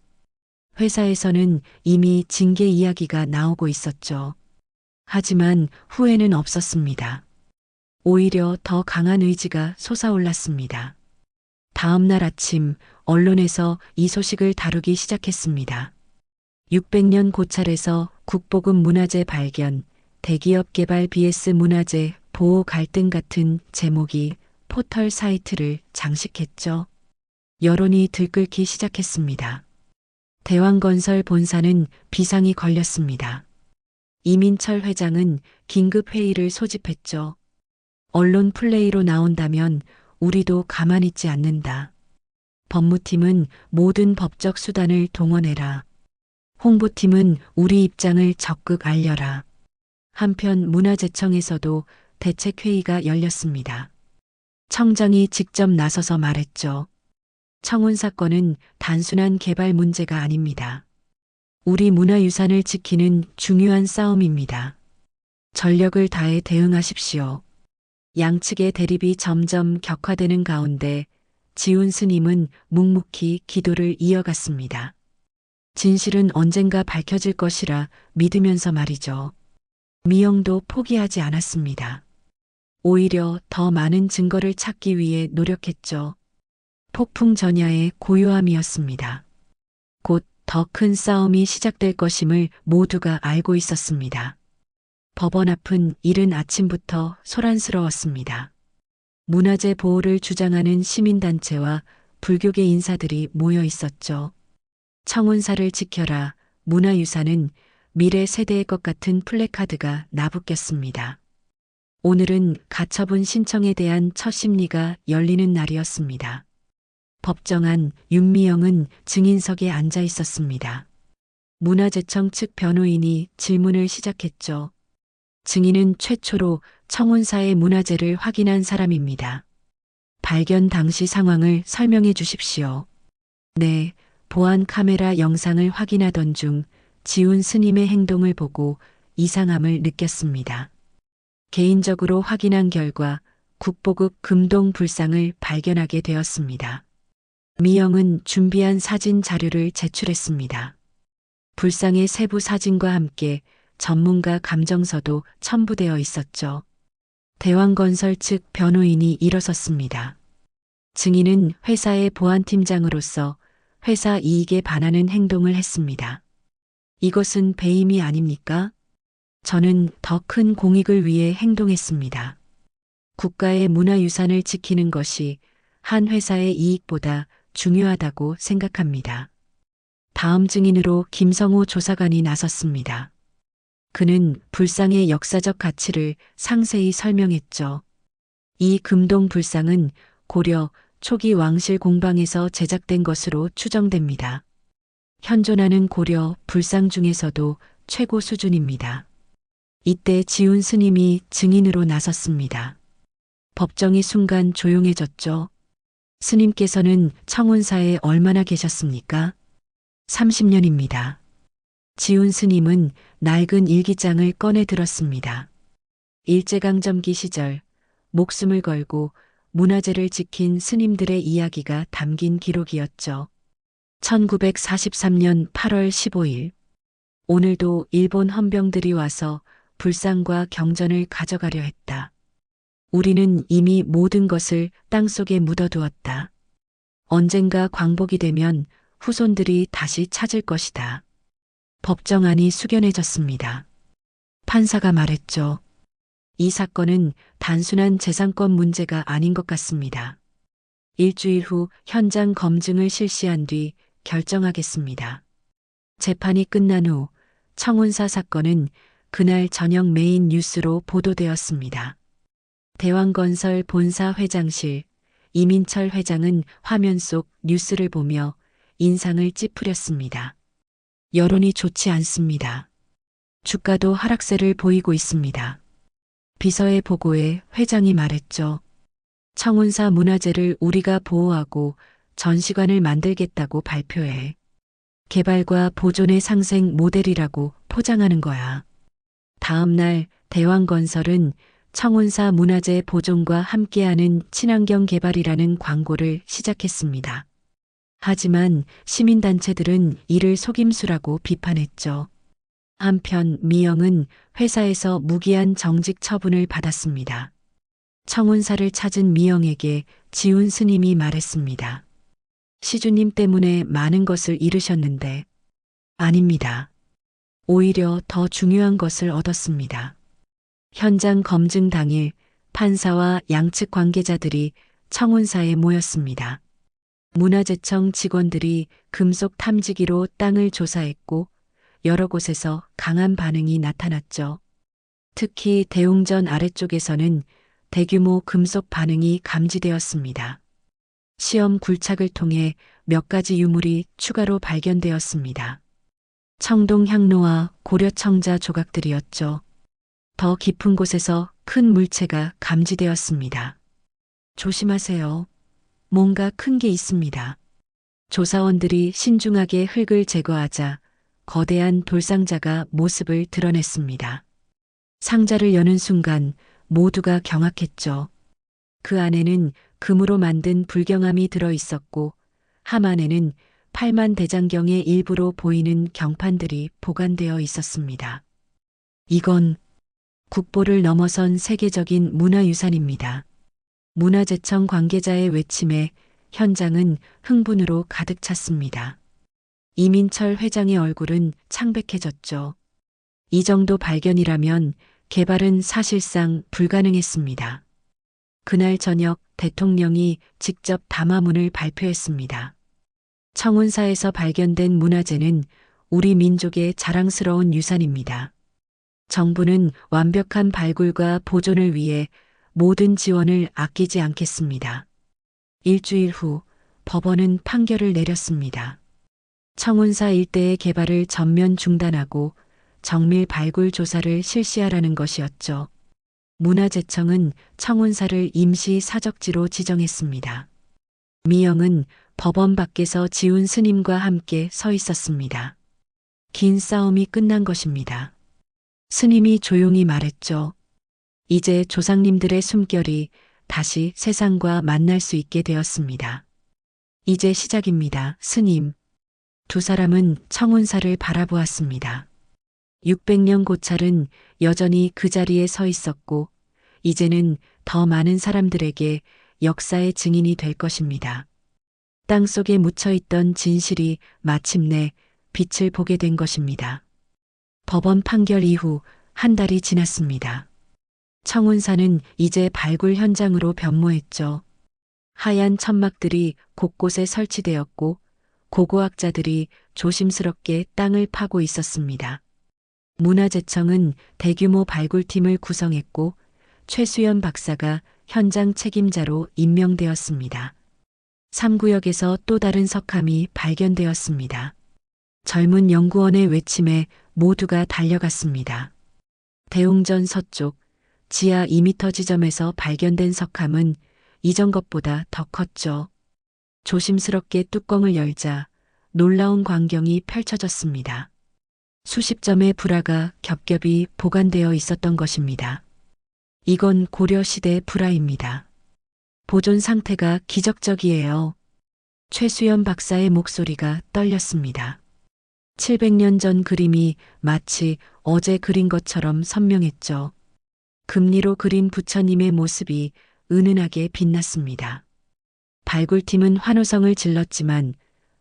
회사에서는 이미 징계 이야기가 나오고 있었죠. 하지만 후회는 없었습니다. 오히려 더 강한 의지가 솟아올랐습니다. 다음 날 아침 언론에서 이 소식을 다루기 시작했습니다. 600년 고찰에서 국보급 문화재 발견, 대기업 개발 vs 문화재 보호 갈등 같은 제목이 포털 사이트를 장식했죠. 여론이 들끓기 시작했습니다. 대왕건설 본사는 비상이 걸렸습니다. 이민철 회장은 긴급 회의를 소집했죠. 언론 플레이로 나온다면 우리도 가만히 있지 않는다. 법무팀은 모든 법적 수단을 동원해라. 홍보팀은 우리 입장을 적극 알려라. 한편 문화재청에서도 대책회의가 열렸습니다. 청장이 직접 나서서 말했죠. 청운 사건은 단순한 개발 문제가 아닙니다. 우리 문화유산을 지키는 중요한 싸움입니다. 전력을 다해 대응하십시오. 양측의 대립이 점점 격화되는 가운데 지훈 스님은 묵묵히 기도를 이어갔습니다. 진실은 언젠가 밝혀질 것이라 믿으면서 말이죠. 미영도 포기하지 않았습니다. 오히려 더 많은 증거를 찾기 위해 노력했죠. 폭풍 전야의 고요함이었습니다. 곧 더 큰 싸움이 시작될 것임을 모두가 알고 있었습니다. 법원 앞은 이른 아침부터 소란스러웠습니다. 문화재 보호를 주장하는 시민단체와 불교계 인사들이 모여 있었죠. 청운사를 지켜라, 문화유산은 미래 세대의 것 같은 플래카드가 나부꼈습니다. 오늘은 가처분 신청에 대한 첫 심리가 열리는 날이었습니다. 법정 안 윤미영은 증인석에 앉아 있었습니다. 문화재청 측 변호인이 질문을 시작했죠. 증인은 최초로 청운사의 문화재를 확인한 사람입니다. 발견 당시 상황을 설명해 주십시오. 네, 보안 카메라 영상을 확인하던 중 지훈 스님의 행동을 보고 이상함을 느꼈습니다. 개인적으로 확인한 결과 국보급 금동 불상을 발견하게 되었습니다. 미영은 준비한 사진 자료를 제출했습니다. 불상의 세부 사진과 함께 전문가 감정서도 첨부되어 있었죠. 대왕건설 측 변호인이 일어섰습니다. 증인은 회사의 보안팀장으로서 회사 이익에 반하는 행동을 했습니다. 이것은 배임이 아닙니까? 저는 더 큰 공익을 위해 행동했습니다. 국가의 문화유산을 지키는 것이 한 회사의 이익보다 중요하다고 생각합니다. 다음 증인으로 김성호 조사관이 나섰습니다. 그는 불상의 역사적 가치를 상세히 설명했죠. 이 금동 불상은 고려 초기 왕실 공방에서 제작된 것으로 추정됩니다. 현존하는 고려 불상 중에서도 최고 수준입니다. 이때 지훈 스님이 증인으로 나섰습니다. 법정이 순간 조용해졌죠. 스님께서는 청운사에 얼마나 계셨습니까? 30년입니다. 지훈 스님은 낡은 일기장을 꺼내 들었습니다. 일제강점기 시절 목숨을 걸고 문화재를 지킨 스님들의 이야기가 담긴 기록이었죠. 1943년 8월 15일. 오늘도 일본 헌병들이 와서 불상과 경전을 가져가려 했다. 우리는 이미 모든 것을 땅속에 묻어두었다. 언젠가 광복이 되면 후손들이 다시 찾을 것이다. 법정안이 숙연해졌습니다. 판사가 말했죠. 이 사건은 단순한 재산권 문제가 아닌 것 같습니다. 일주일 후 현장 검증을 실시한 뒤 결정하겠습니다. 재판이 끝난 후 청운사 사건은 그날 저녁 메인 뉴스로 보도되었습니다. 대왕건설 본사 회장실 이민철 회장은 화면 속 뉴스를 보며 인상을 찌푸렸습니다. 여론이 좋지 않습니다. 주가도 하락세를 보이고 있습니다. 비서의 보고에 회장이 말했죠. 청운사 문화재를 우리가 보호하고 전시관을 만들겠다고 발표해. 개발과 보존의 상생 모델이라고 포장하는 거야. 다음 날 대왕건설은 청운사 문화재 보존과 함께하는 친환경 개발이라는 광고를 시작했습니다. 하지만 시민단체들은 이를 속임수라고 비판했죠. 한편 미영은 회사에서 무기한 정직 처분을 받았습니다. 청운사를 찾은 미영에게 지훈 스님이 말했습니다. 시주님 때문에 많은 것을 잃으셨는데 아닙니다. 오히려 더 중요한 것을 얻었습니다. 현장 검증 당일 판사와 양측 관계자들이 청운사에 모였습니다. 문화재청 직원들이 금속 탐지기로 땅을 조사했고 여러 곳에서 강한 반응이 나타났죠. 특히 대웅전 아래쪽에서는 대규모 금속 반응이 감지되었습니다. 시험 굴착을 통해 몇 가지 유물이 추가로 발견되었습니다. 청동 향로와 고려 청자 조각들이었죠. 더 깊은 곳에서 큰 물체가 감지되었습니다. 조심하세요. 뭔가 큰 게 있습니다. 조사원들이 신중하게 흙을 제거하자 거대한 돌상자가 모습을 드러냈습니다. 상자를 여는 순간 모두가 경악했죠. 그 안에는 금으로 만든 불경함이 들어 있었고 함 안에는 팔만대장경의 일부로 보이는 경판들이 보관되어 있었습니다. 이건 국보를 넘어선 세계적인 문화유산입니다. 문화재청 관계자의 외침에 현장은 흥분으로 가득 찼습니다. 이민철 회장의 얼굴은 창백해졌죠. 이 정도 발견이라면 개발은 사실상 불가능했습니다. 그날 저녁 대통령이 직접 담화문을 발표했습니다. 청운사에서 발견된 문화재는 우리 민족의 자랑스러운 유산입니다. 정부는 완벽한 발굴과 보존을 위해 모든 지원을 아끼지 않겠습니다. 일주일 후 법원은 판결을 내렸습니다. 청운사 일대의 개발을 전면 중단하고 정밀 발굴 조사를 실시하라는 것이었죠. 문화재청은 청운사를 임시 사적지로 지정했습니다. 미영은 법원 밖에서 지훈 스님과 함께 서 있었습니다. 긴 싸움이 끝난 것입니다. 스님이 조용히 말했죠. 이제 조상님들의 숨결이 다시 세상과 만날 수 있게 되었습니다. 이제 시작입니다, 스님. 두 사람은 청운사를 바라보았습니다. 600년 고찰은 여전히 그 자리에 서 있었고, 이제는 더 많은 사람들에게 역사의 증인이 될 것입니다. 땅 속에 묻혀있던 진실이 마침내 빛을 보게 된 것입니다. 법원 판결 이후 한 달이 지났습니다. 청운사는 이제 발굴 현장으로 변모했죠. 하얀 천막들이 곳곳에 설치되었고 고고학자들이 조심스럽게 땅을 파고 있었습니다. 문화재청은 대규모 발굴팀을 구성했고 최수연 박사가 현장 책임자로 임명되었습니다. 3구역에서 또 다른 석함이 발견되었습니다. 젊은 연구원의 외침에 모두가 달려갔습니다. 대웅전 서쪽 지하 2m 지점에서 발견된 석함은 이전 것보다 더 컸죠. 조심스럽게 뚜껑을 열자 놀라운 광경이 펼쳐졌습니다. 수십 점의 불화가 겹겹이 보관되어 있었던 것입니다. 이건 고려시대 불화입니다. 보존 상태가 기적적이에요. 최수연 박사의 목소리가 떨렸습니다. 700년 전 그림이 마치 어제 그린 것처럼 선명했죠. 금리로 그린 부처님의 모습이 은은하게 빛났습니다. 발굴팀은 환호성을 질렀지만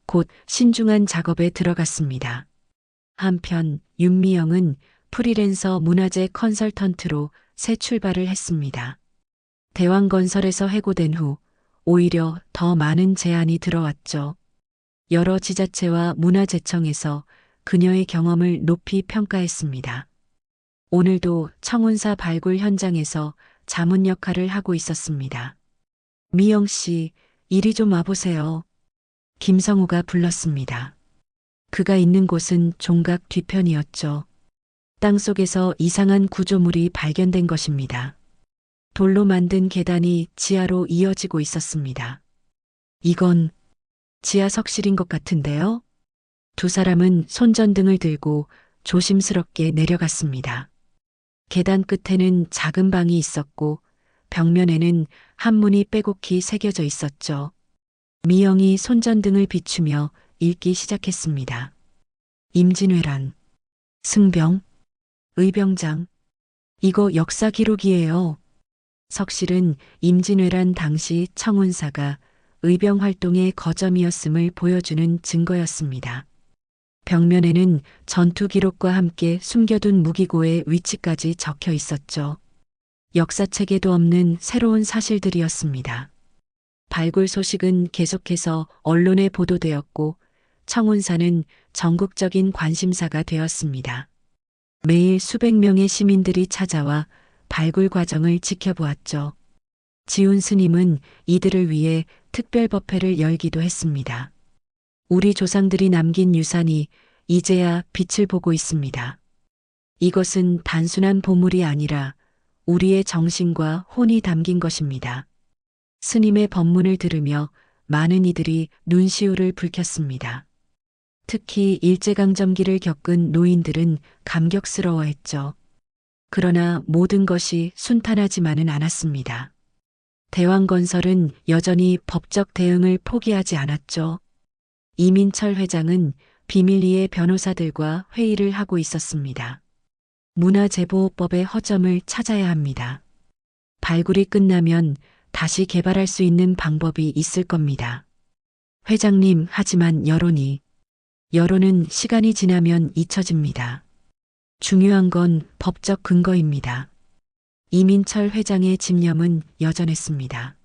곧 신중한 작업에 들어갔습니다. 한편 윤미영은 프리랜서 문화재 컨설턴트로 새 출발을 했습니다. 대왕건설에서 해고된 후 오히려 더 많은 제안이 들어왔죠. 여러 지자체와 문화재청에서 그녀의 경험을 높이 평가했습니다. 오늘도 청운사 발굴 현장에서 자문 역할을 하고 있었습니다. 미영 씨, 이리 좀 와보세요. 김성우가 불렀습니다. 그가 있는 곳은 종각 뒤편이었죠. 땅속에서 이상한 구조물이 발견된 것입니다. 돌로 만든 계단이 지하로 이어지고 있었습니다. 이건 지하석실인 것 같은데요? 두 사람은 손전등을 들고 조심스럽게 내려갔습니다. 계단 끝에는 작은 방이 있었고 벽면에는 한문이 빼곡히 새겨져 있었죠. 미영이 손전등을 비추며 읽기 시작했습니다. 임진왜란, 승병, 의병장. 이거 역사 기록이에요. 석실은 임진왜란 당시 청운사가 의병 활동의 거점이었음을 보여주는 증거였습니다. 벽면에는 전투 기록과 함께 숨겨둔 무기고의 위치까지 적혀 있었죠. 역사책에도 없는 새로운 사실들이었습니다. 발굴 소식은 계속해서 언론에 보도되었고 청운사는 전국적인 관심사가 되었습니다. 매일 수백 명의 시민들이 찾아와 발굴 과정을 지켜보았죠. 지훈 스님은 이들을 위해 특별 법회를 열기도 했습니다. 우리 조상들이 남긴 유산이 이제야 빛을 보고 있습니다. 이것은 단순한 보물이 아니라 우리의 정신과 혼이 담긴 것입니다. 스님의 법문을 들으며 많은 이들이 눈시울을 붉혔습니다. 특히 일제강점기를 겪은 노인들은 감격스러워했죠. 그러나 모든 것이 순탄하지만은 않았습니다. 대왕건설은 여전히 법적 대응을 포기하지 않았죠. 이민철 회장은 비밀리에 변호사들과 회의를 하고 있었습니다. 문화재보호법의 허점을 찾아야 합니다. 발굴이 끝나면 다시 개발할 수 있는 방법이 있을 겁니다. 회장님, 하지만 여론은 시간이 지나면 잊혀집니다. 중요한 건 법적 근거입니다. 이민철 회장의 집념은 여전했습니다.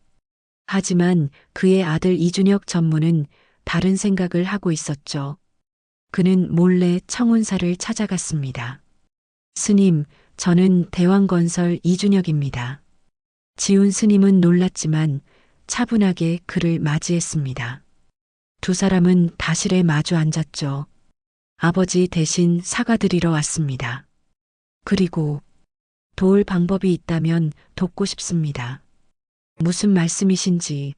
하지만 그의 아들 이준혁 전무는 다른 생각을 하고 있었죠. 그는 몰래 청운사를 찾아갔습니다. 스님, 저는 대왕건설 이준혁입니다. 지훈 스님은 놀랐지만 차분하게 그를 맞이했습니다. 두 사람은 다실에 마주 앉았죠. 아버지 대신 사과드리러 왔습니다. 그리고 도울 방법이 있다면 돕고 싶습니다. 무슨 말씀이신지.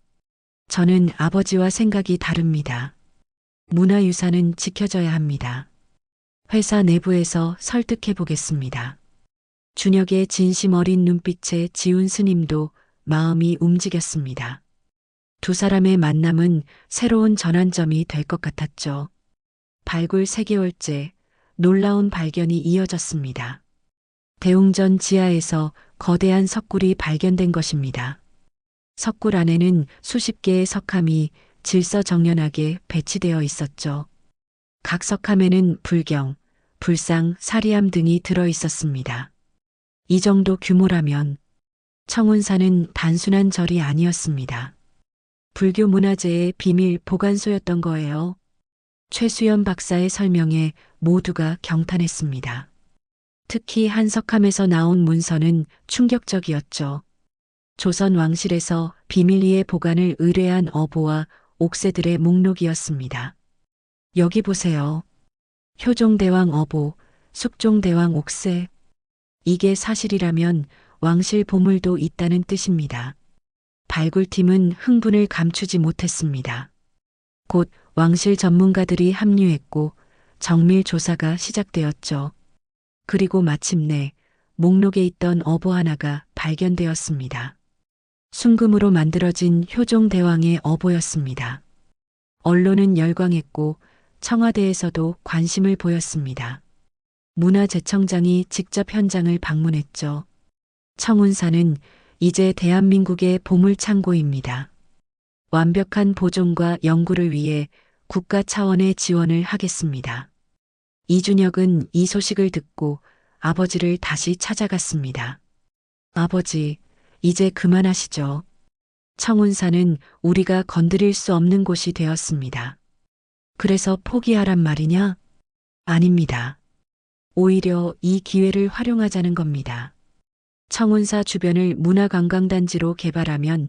저는 아버지와 생각이 다릅니다. 문화유산은 지켜져야 합니다. 회사 내부에서 설득해 보겠습니다. 준혁의 진심 어린 눈빛에 지훈 스님도 마음이 움직였습니다. 두 사람의 만남은 새로운 전환점이 될 것 같았죠. 발굴 3개월째 놀라운 발견이 이어졌습니다. 대웅전 지하에서 거대한 석굴이 발견된 것입니다. 석굴 안에는 수십 개의 석함이 질서정연하게 배치되어 있었죠. 각 석함에는 불경, 불상, 사리함 등이 들어 있었습니다. 이 정도 규모라면 청운사는 단순한 절이 아니었습니다. 불교 문화재의 비밀 보관소였던 거예요. 최수연 박사의 설명에 모두가 경탄했습니다. 특히 한 석함에서 나온 문서는 충격적이었죠. 조선 왕실에서 비밀리에 보관을 의뢰한 어보와 옥새들의 목록이었습니다. 여기 보세요. 효종대왕 어보, 숙종대왕 옥새. 이게 사실이라면 왕실 보물도 있다는 뜻입니다. 발굴팀은 흥분을 감추지 못했습니다. 곧 왕실 전문가들이 합류했고 정밀 조사가 시작되었죠. 그리고 마침내 목록에 있던 어보 하나가 발견되었습니다. 순금으로 만들어진 효종대왕의 어보였습니다. 언론은 열광했고 청와대에서도 관심을 보였습니다. 문화재청장이 직접 현장을 방문했죠. 청운사는 이제 대한민국의 보물창고입니다. 완벽한 보존과 연구를 위해 국가 차원의 지원을 하겠습니다. 이준혁은 이 소식을 듣고 아버지를 다시 찾아갔습니다. 아버지, 이제 그만하시죠. 청운사는 우리가 건드릴 수 없는 곳이 되었습니다. 그래서 포기하란 말이냐? 아닙니다. 오히려 이 기회를 활용하자는 겁니다. 청운사 주변을 문화관광단지로 개발하면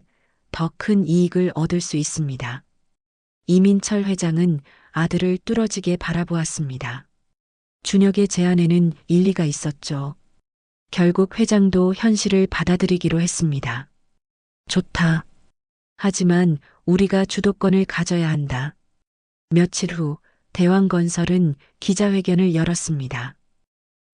더 큰 이익을 얻을 수 있습니다. 이민철 회장은 아들을 뚫어지게 바라보았습니다. 준혁의 제안에는 일리가 있었죠. 결국 회장도 현실을 받아들이기로 했습니다. 좋다. 하지만 우리가 주도권을 가져야 한다. 며칠 후 대왕건설은 기자회견을 열었습니다.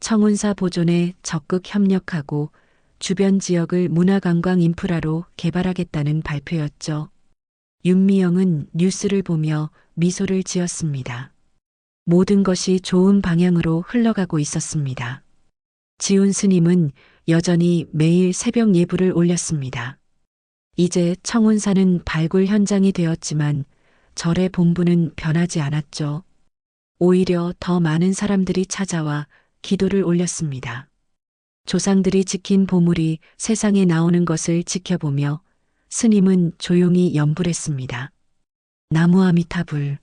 청운사 보존에 적극 협력하고 주변 지역을 문화관광 인프라로 개발하겠다는 발표였죠. 윤미영은 뉴스를 보며 미소를 지었습니다. 모든 것이 좋은 방향으로 흘러가고 있었습니다. 지훈 스님은 여전히 매일 새벽 예불을 올렸습니다. 이제 청운사는 발굴 현장이 되었지만 절의 본부는 변하지 않았죠. 오히려 더 많은 사람들이 찾아와 기도를 올렸습니다. 조상들이 지킨 보물이 세상에 나오는 것을 지켜보며 스님은 조용히 염불했습니다. 나무아미타불.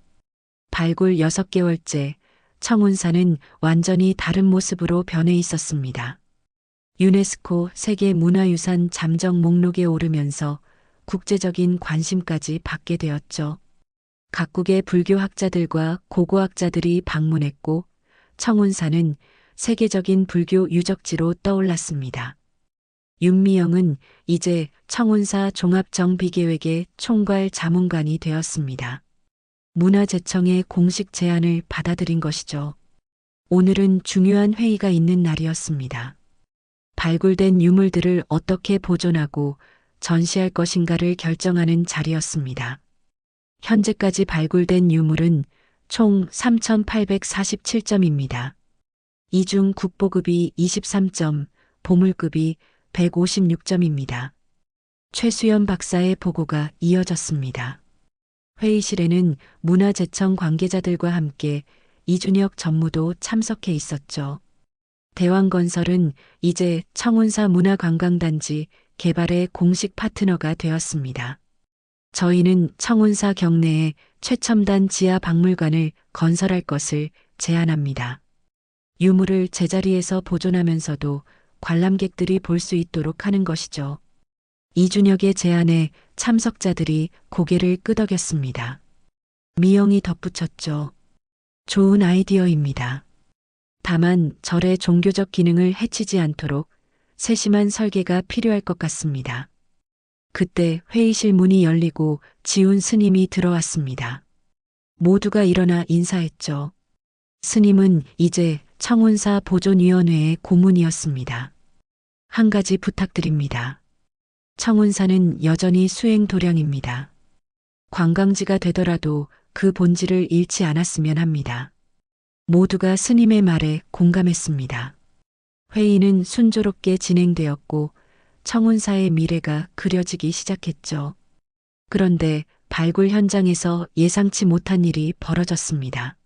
발굴 6개월째 청운사는 완전히 다른 모습으로 변해 있었습니다. 유네스코 세계문화유산 잠정 목록에 오르면서 국제적인 관심까지 받게 되었죠. 각국의 불교학자들과 고고학자들이 방문했고 청운사는 세계적인 불교 유적지로 떠올랐습니다. 윤미영은 이제 청운사 종합정비계획의 총괄 자문관이 되었습니다. 문화재청의 공식 제안을 받아들인 것이죠. 오늘은 중요한 회의가 있는 날이었습니다. 발굴된 유물들을 어떻게 보존하고 전시할 것인가를 결정하는 자리였습니다. 현재까지 발굴된 유물은 총 3,847점입니다. 이 중 국보급이 23점, 보물급이 156점입니다. 최수연 박사의 보고가 이어졌습니다. 회의실에는 문화재청 관계자들과 함께 이준혁 전무도 참석해 있었죠. 대왕건설은 이제 청운사 문화관광단지 개발의 공식 파트너가 되었습니다. 저희는 청운사 경내에 최첨단 지하 박물관을 건설할 것을 제안합니다. 유물을 제자리에서 보존하면서도 관람객들이 볼 수 있도록 하는 것이죠. 이준혁의 제안에 참석자들이 고개를 끄덕였습니다. 미영이 덧붙였죠. 좋은 아이디어입니다. 다만 절의 종교적 기능을 해치지 않도록 세심한 설계가 필요할 것 같습니다. 그때 회의실 문이 열리고 지훈 스님이 들어왔습니다. 모두가 일어나 인사했죠. 스님은 이제 청운사 보존위원회의 고문이었습니다. 한 가지 부탁드립니다. 청운사는 여전히 수행 도량입니다. 관광지가 되더라도 그 본질을 잃지 않았으면 합니다. 모두가 스님의 말에 공감했습니다. 회의는 순조롭게 진행되었고 청운사의 미래가 그려지기 시작했죠. 그런데 발굴 현장에서 예상치 못한 일이 벌어졌습니다.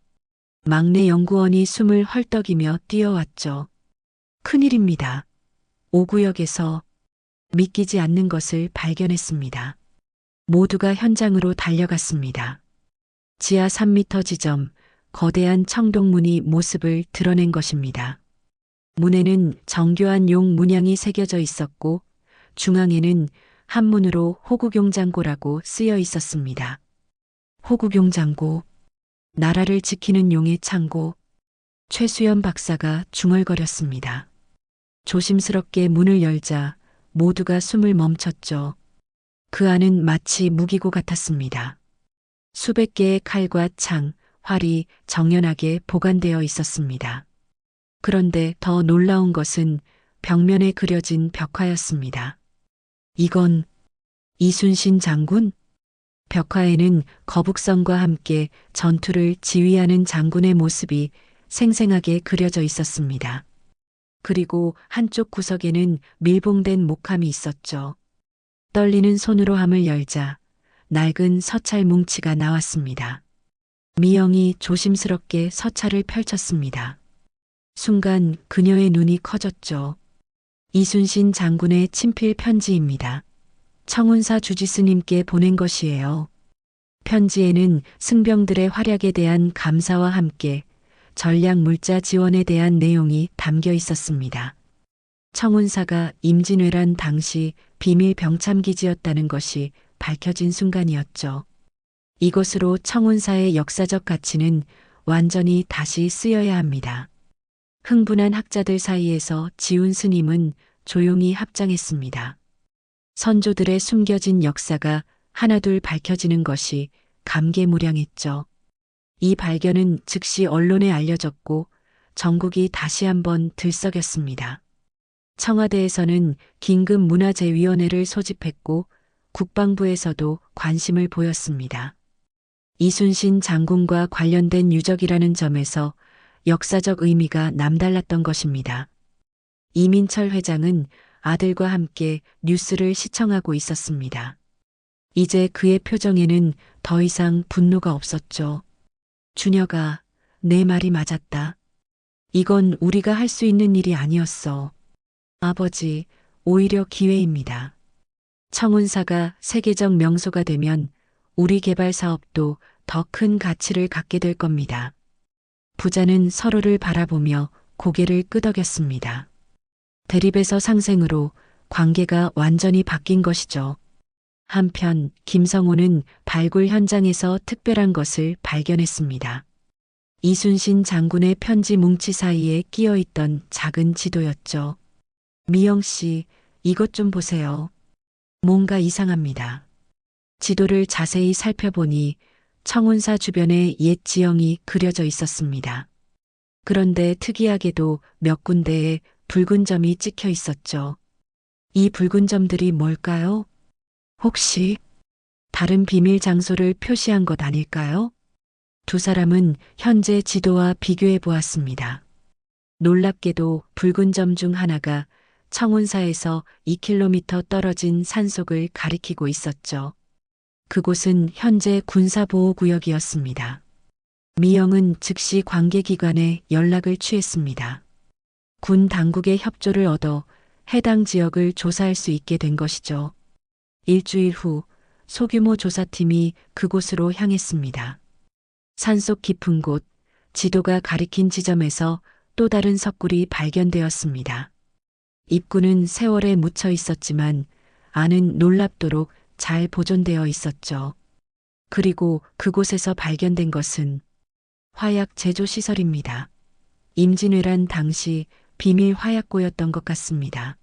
막내 연구원이 숨을 헐떡이며 뛰어왔죠. 큰일입니다. 5구역에서 믿기지 않는 것을 발견했습니다. 모두가 현장으로 달려갔습니다. 지하 3m 지점, 거대한 청동문이 모습을 드러낸 것입니다. 문에는 정교한 용 문양이 새겨져 있었고 중앙에는 한문으로 호국용장고라고 쓰여 있었습니다. 호국용장고, 나라를 지키는 용의 창고. 최수연 박사가 중얼거렸습니다. 조심스럽게 문을 열자 모두가 숨을 멈췄죠. 그 안은 마치 무기고 같았습니다. 수백 개의 칼과 창, 활이 정연하게 보관되어 있었습니다. 그런데 더 놀라운 것은 벽면에 그려진 벽화였습니다. 이건 이순신 장군? 벽화에는 거북선과 함께 전투를 지휘하는 장군의 모습이 생생하게 그려져 있었습니다. 그리고 한쪽 구석에는 밀봉된 목함이 있었죠. 떨리는 손으로 함을 열자 낡은 서찰 뭉치가 나왔습니다. 미영이 조심스럽게 서찰을 펼쳤습니다. 순간 그녀의 눈이 커졌죠. 이순신 장군의 친필 편지입니다. 청운사 주지스님께 보낸 것이에요. 편지에는 승병들의 활약에 대한 감사와 함께 전략 물자 지원에 대한 내용이 담겨 있었습니다. 청운사가 임진왜란 당시 비밀 병참기지였다는 것이 밝혀진 순간이었죠. 이것으로 청운사의 역사적 가치는 완전히 다시 쓰여야 합니다. 흥분한 학자들 사이에서 지훈 스님은 조용히 합장했습니다. 선조들의 숨겨진 역사가 하나둘 밝혀지는 것이 감개무량했죠. 이 발견은 즉시 언론에 알려졌고 전국이 다시 한번 들썩였습니다. 청와대에서는 긴급 문화재위원회를 소집했고 국방부에서도 관심을 보였습니다. 이순신 장군과 관련된 유적이라는 점에서 역사적 의미가 남달랐던 것입니다. 이민철 회장은 아들과 함께 뉴스를 시청하고 있었습니다. 이제 그의 표정에는 더 이상 분노가 없었죠. 준혁아, 내 말이 맞았다. 이건 우리가 할 수 있는 일이 아니었어. 아버지, 오히려 기회입니다. 청운사가 세계적 명소가 되면 우리 개발 사업도 더 큰 가치를 갖게 될 겁니다. 부자는 서로를 바라보며 고개를 끄덕였습니다. 대립에서 상생으로 관계가 완전히 바뀐 것이죠. 한편 김성호는 발굴 현장에서 특별한 것을 발견했습니다. 이순신 장군의 편지 뭉치 사이에 끼어 있던 작은 지도였죠. 미영 씨, 이것 좀 보세요. 뭔가 이상합니다. 지도를 자세히 살펴보니 청운사 주변에 옛 지형이 그려져 있었습니다. 그런데 특이하게도 몇 군데에 붉은 점이 찍혀 있었죠. 이 붉은 점들이 뭘까요? 혹시 다른 비밀 장소를 표시한 것 아닐까요? 두 사람은 현재 지도와 비교해 보았습니다. 놀랍게도 붉은 점 중 하나가 청운사에서 2km 떨어진 산속을 가리키고 있었죠. 그곳은 현재 군사보호구역이었습니다. 미영은 즉시 관계기관에 연락을 취했습니다. 군 당국의 협조를 얻어 해당 지역을 조사할 수 있게 된 것이죠. 일주일 후 소규모 조사팀이 그곳으로 향했습니다. 산속 깊은 곳, 지도가 가리킨 지점에서 또 다른 석굴이 발견되었습니다. 입구는 세월에 묻혀 있었지만 안은 놀랍도록 잘 보존되어 있었죠. 그리고 그곳에서 발견된 것은 화약 제조 시설입니다. 임진왜란 당시 비밀 화약고였던 것 같습니다.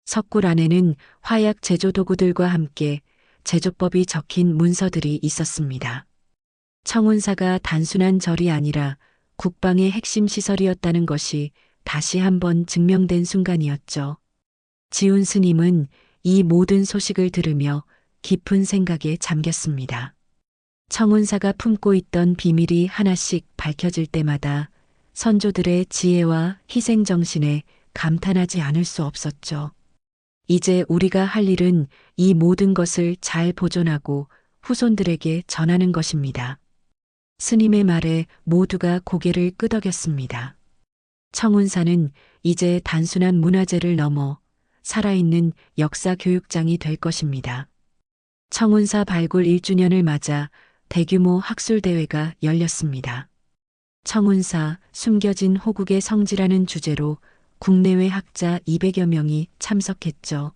석굴 안에는 화약 제조 도구들과 함께 제조법이 적힌 문서들이 있었습니다. 청운사가 단순한 절이 아니라 국방의 핵심 시설이었다는 것이 다시 한번 증명된 순간이었죠. 지훈 스님은 이 모든 소식을 들으며 깊은 생각에 잠겼습니다. 청운사가 품고 있던 비밀이 하나씩 밝혀질 때마다 선조들의 지혜와 희생정신에 감탄하지 않을 수 없었죠. 이제 우리가 할 일은 이 모든 것을 잘 보존하고 후손들에게 전하는 것입니다. 스님의 말에 모두가 고개를 끄덕였습니다. 청운사는 이제 단순한 문화재를 넘어 살아있는 역사 교육장이 될 것입니다. 청운사 발굴 1주년을 맞아 대규모 학술대회가 열렸습니다. 청운사 숨겨진 호국의 성지라는 주제로 국내외 학자 200여 명이 참석했죠.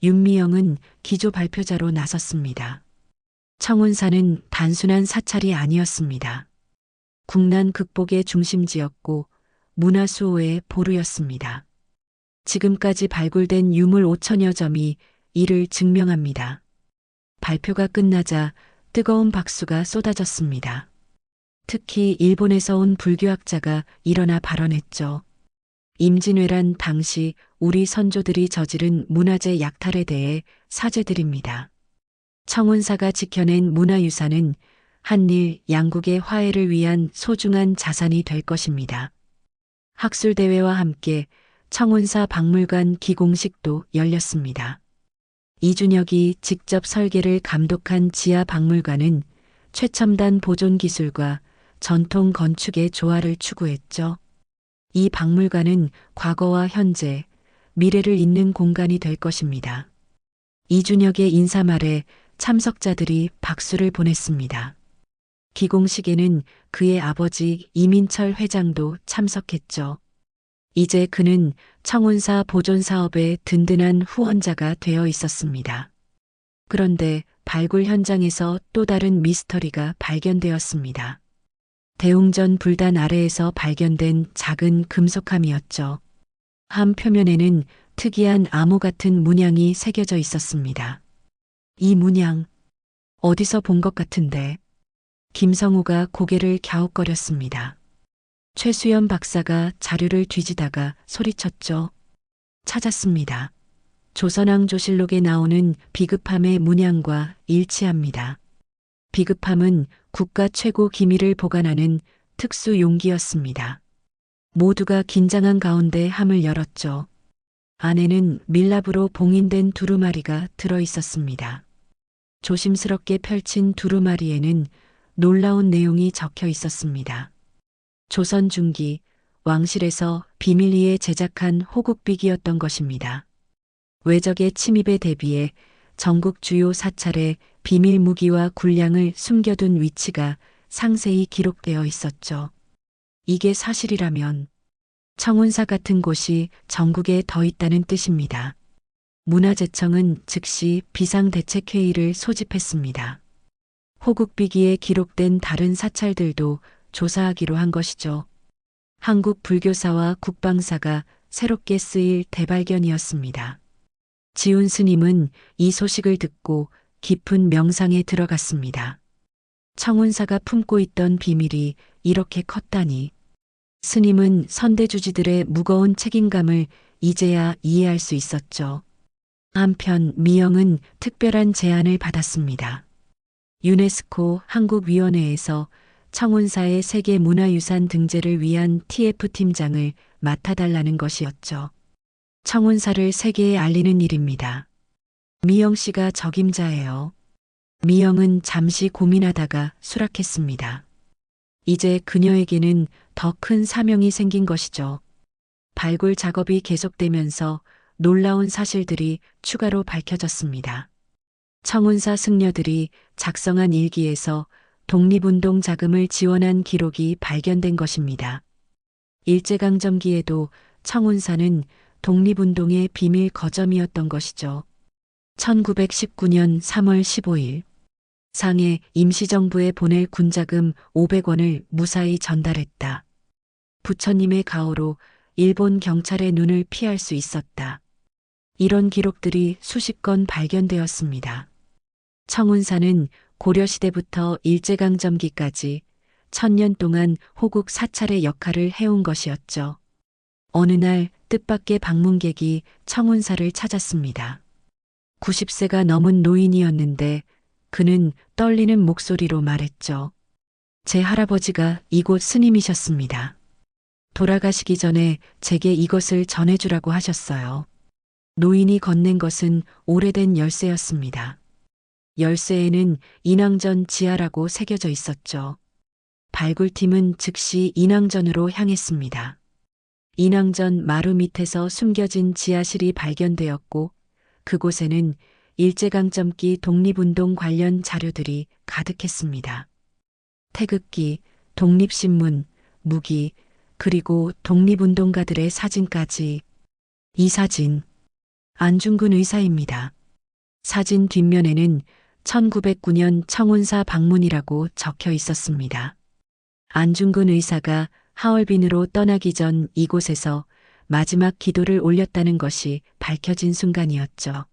윤미영은 기조 발표자로 나섰습니다. 청운사는 단순한 사찰이 아니었습니다. 국난 극복의 중심지였고 문화 수호의 보루였습니다. 지금까지 발굴된 유물 5천여 점이 이를 증명합니다. 발표가 끝나자 뜨거운 박수가 쏟아졌습니다. 특히 일본에서 온 불교학자가 일어나 발언했죠. 임진왜란 당시 우리 선조들이 저지른 문화재 약탈에 대해 사죄드립니다. 청운사가 지켜낸 문화유산은 한일 양국의 화해를 위한 소중한 자산이 될 것입니다. 학술대회와 함께 청운사 박물관 기공식도 열렸습니다. 이준혁이 직접 설계를 감독한 지하 박물관은 최첨단 보존 기술과 전통 건축의 조화를 추구했죠. 이 박물관은 과거와 현재, 미래를 잇는 공간이 될 것입니다. 이준혁의 인사말에 참석자들이 박수를 보냈습니다. 기공식에는 그의 아버지 이민철 회장도 참석했죠. 이제 그는 청운사 보존 사업의 든든한 후원자가 되어 있었습니다. 그런데 발굴 현장에서 또 다른 미스터리가 발견되었습니다. 대웅전 불단 아래에서 발견된 작은 금속함이었죠. 함 표면에는 특이한 암호 같은 문양이 새겨져 있었습니다. 이 문양, 어디서 본 것 같은데. 김성우가 고개를 갸웃거렸습니다. 최수연 박사가 자료를 뒤지다가 소리쳤죠. 찾았습니다. 조선왕조실록에 나오는 비급함의 문양과 일치합니다. 비급함은 국가 최고 기밀을 보관하는 특수 용기였습니다. 모두가 긴장한 가운데 함을 열었죠. 안에는 밀랍으로 봉인된 두루마리가 들어 있었습니다. 조심스럽게 펼친 두루마리에는 놀라운 내용이 적혀 있었습니다. 조선 중기 왕실에서 비밀리에 제작한 호국비기였던 것입니다. 외적의 침입에 대비해 전국 주요 사찰에 비밀 무기와 군량을 숨겨둔 위치가 상세히 기록되어 있었죠. 이게 사실이라면 청운사 같은 곳이 전국에 더 있다는 뜻입니다. 문화재청은 즉시 비상대책회의를 소집했습니다. 호국비기에 기록된 다른 사찰들도 조사하기로 한 것이죠. 한국 불교사와 국방사가 새롭게 쓰일 대발견이었습니다. 지훈 스님은 이 소식을 듣고 깊은 명상에 들어갔습니다. 청운사가 품고 있던 비밀이 이렇게 컸다니. 스님은 선대주지들의 무거운 책임감을 이제야 이해할 수 있었죠. 한편 미영은 특별한 제안을 받았습니다. 유네스코 한국위원회에서 청운사의 세계문화유산 등재를 위한 TF팀장을 맡아달라는 것이었죠. 청운사를 세계에 알리는 일입니다. 미영 씨가 적임자예요. 미영은 잠시 고민하다가 수락했습니다. 이제 그녀에게는 더 큰 사명이 생긴 것이죠. 발굴 작업이 계속되면서 놀라운 사실들이 추가로 밝혀졌습니다. 청운사 승려들이 작성한 일기에서 독립운동 자금을 지원한 기록이 발견된 것입니다. 일제강점기에도 청운사는 독립운동의 비밀 거점이었던 것이죠. 1919년 3월 15일 상해 임시정부에 보낼 군자금 500원을 무사히 전달했다. 부처님의 가호로 일본 경찰의 눈을 피할 수 있었다. 이런 기록들이 수십 건 발견되었습니다. 청운사는 고려시대부터 일제강점기까지 1000년 동안 호국 사찰의 역할을 해온 것이었죠. 어느 날 뜻밖의 방문객이 청운사를 찾았습니다. 90세가 넘은 노인이었는데 그는 떨리는 목소리로 말했죠. 제 할아버지가 이곳 스님이셨습니다. 돌아가시기 전에 제게 이것을 전해주라고 하셨어요. 노인이 건넨 것은 오래된 열쇠였습니다. 열쇠에는 인왕전 지하라고 새겨져 있었죠. 발굴팀은 즉시 인왕전으로 향했습니다. 인왕전 마루 밑에서 숨겨진 지하실이 발견되었고 그곳에는 일제강점기 독립운동 관련 자료들이 가득했습니다. 태극기, 독립신문, 무기, 그리고 독립운동가들의 사진까지. 이 사진, 안중근 의사입니다. 사진 뒷면에는 1909년 청운사 방문이라고 적혀 있었습니다. 안중근 의사가 하얼빈으로 떠나기 전 이곳에서 마지막 기도를 올렸다는 것이 밝혀진 순간이었죠.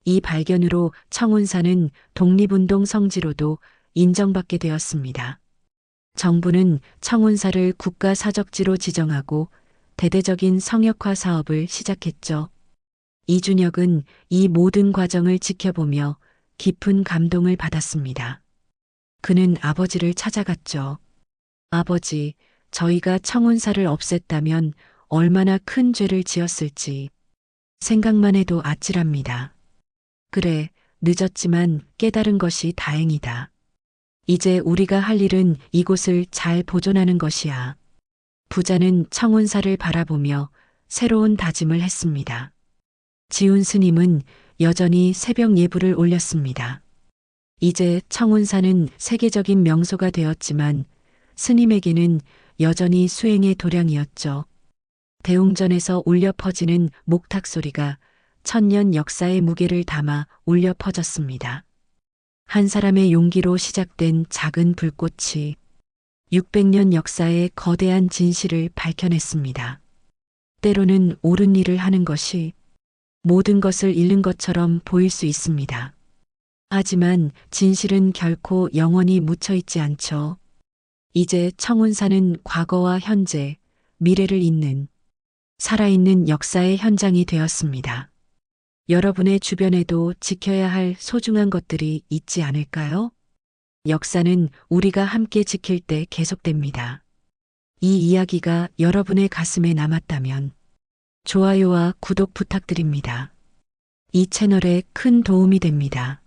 이 발견으로 청운사는 독립운동 성지로도 인정받게 되었습니다. 정부는 청운사를 국가사적지로 지정하고 대대적인 성역화 사업을 시작했죠. 이준혁은 이 모든 과정을 지켜보며 깊은 감동을 받았습니다. 그는 아버지를 찾아갔죠. 아버지, 저희가 청운사를 없앴다면 얼마나 큰 죄를 지었을지 생각만 해도 아찔합니다. 그래, 늦었지만 깨달은 것이 다행이다. 이제 우리가 할 일은 이곳을 잘 보존하는 것이야. 부자는 청운사를 바라보며 새로운 다짐을 했습니다. 지훈 스님은 여전히 새벽 예불을 올렸습니다. 이제 청운사는 세계적인 명소가 되었지만 스님에게는 여전히 수행의 도량이었죠. 대웅전에서 울려 퍼지는 목탁 소리가 1000년 역사의 무게를 담아 울려 퍼졌습니다. 한 사람의 용기로 시작된 작은 불꽃이 600년 역사의 거대한 진실을 밝혀냈습니다. 때로는 옳은 일을 하는 것이 모든 것을 잃는 것처럼 보일 수 있습니다. 하지만 진실은 결코 영원히 묻혀 있지 않죠. 이제 청운사는 과거와 현재, 미래를 잇는 살아있는 역사의 현장이 되었습니다. 여러분의 주변에도 지켜야 할 소중한 것들이 있지 않을까요? 역사는 우리가 함께 지킬 때 계속됩니다. 이 이야기가 여러분의 가슴에 남았다면 좋아요와 구독 부탁드립니다. 이 채널에 큰 도움이 됩니다.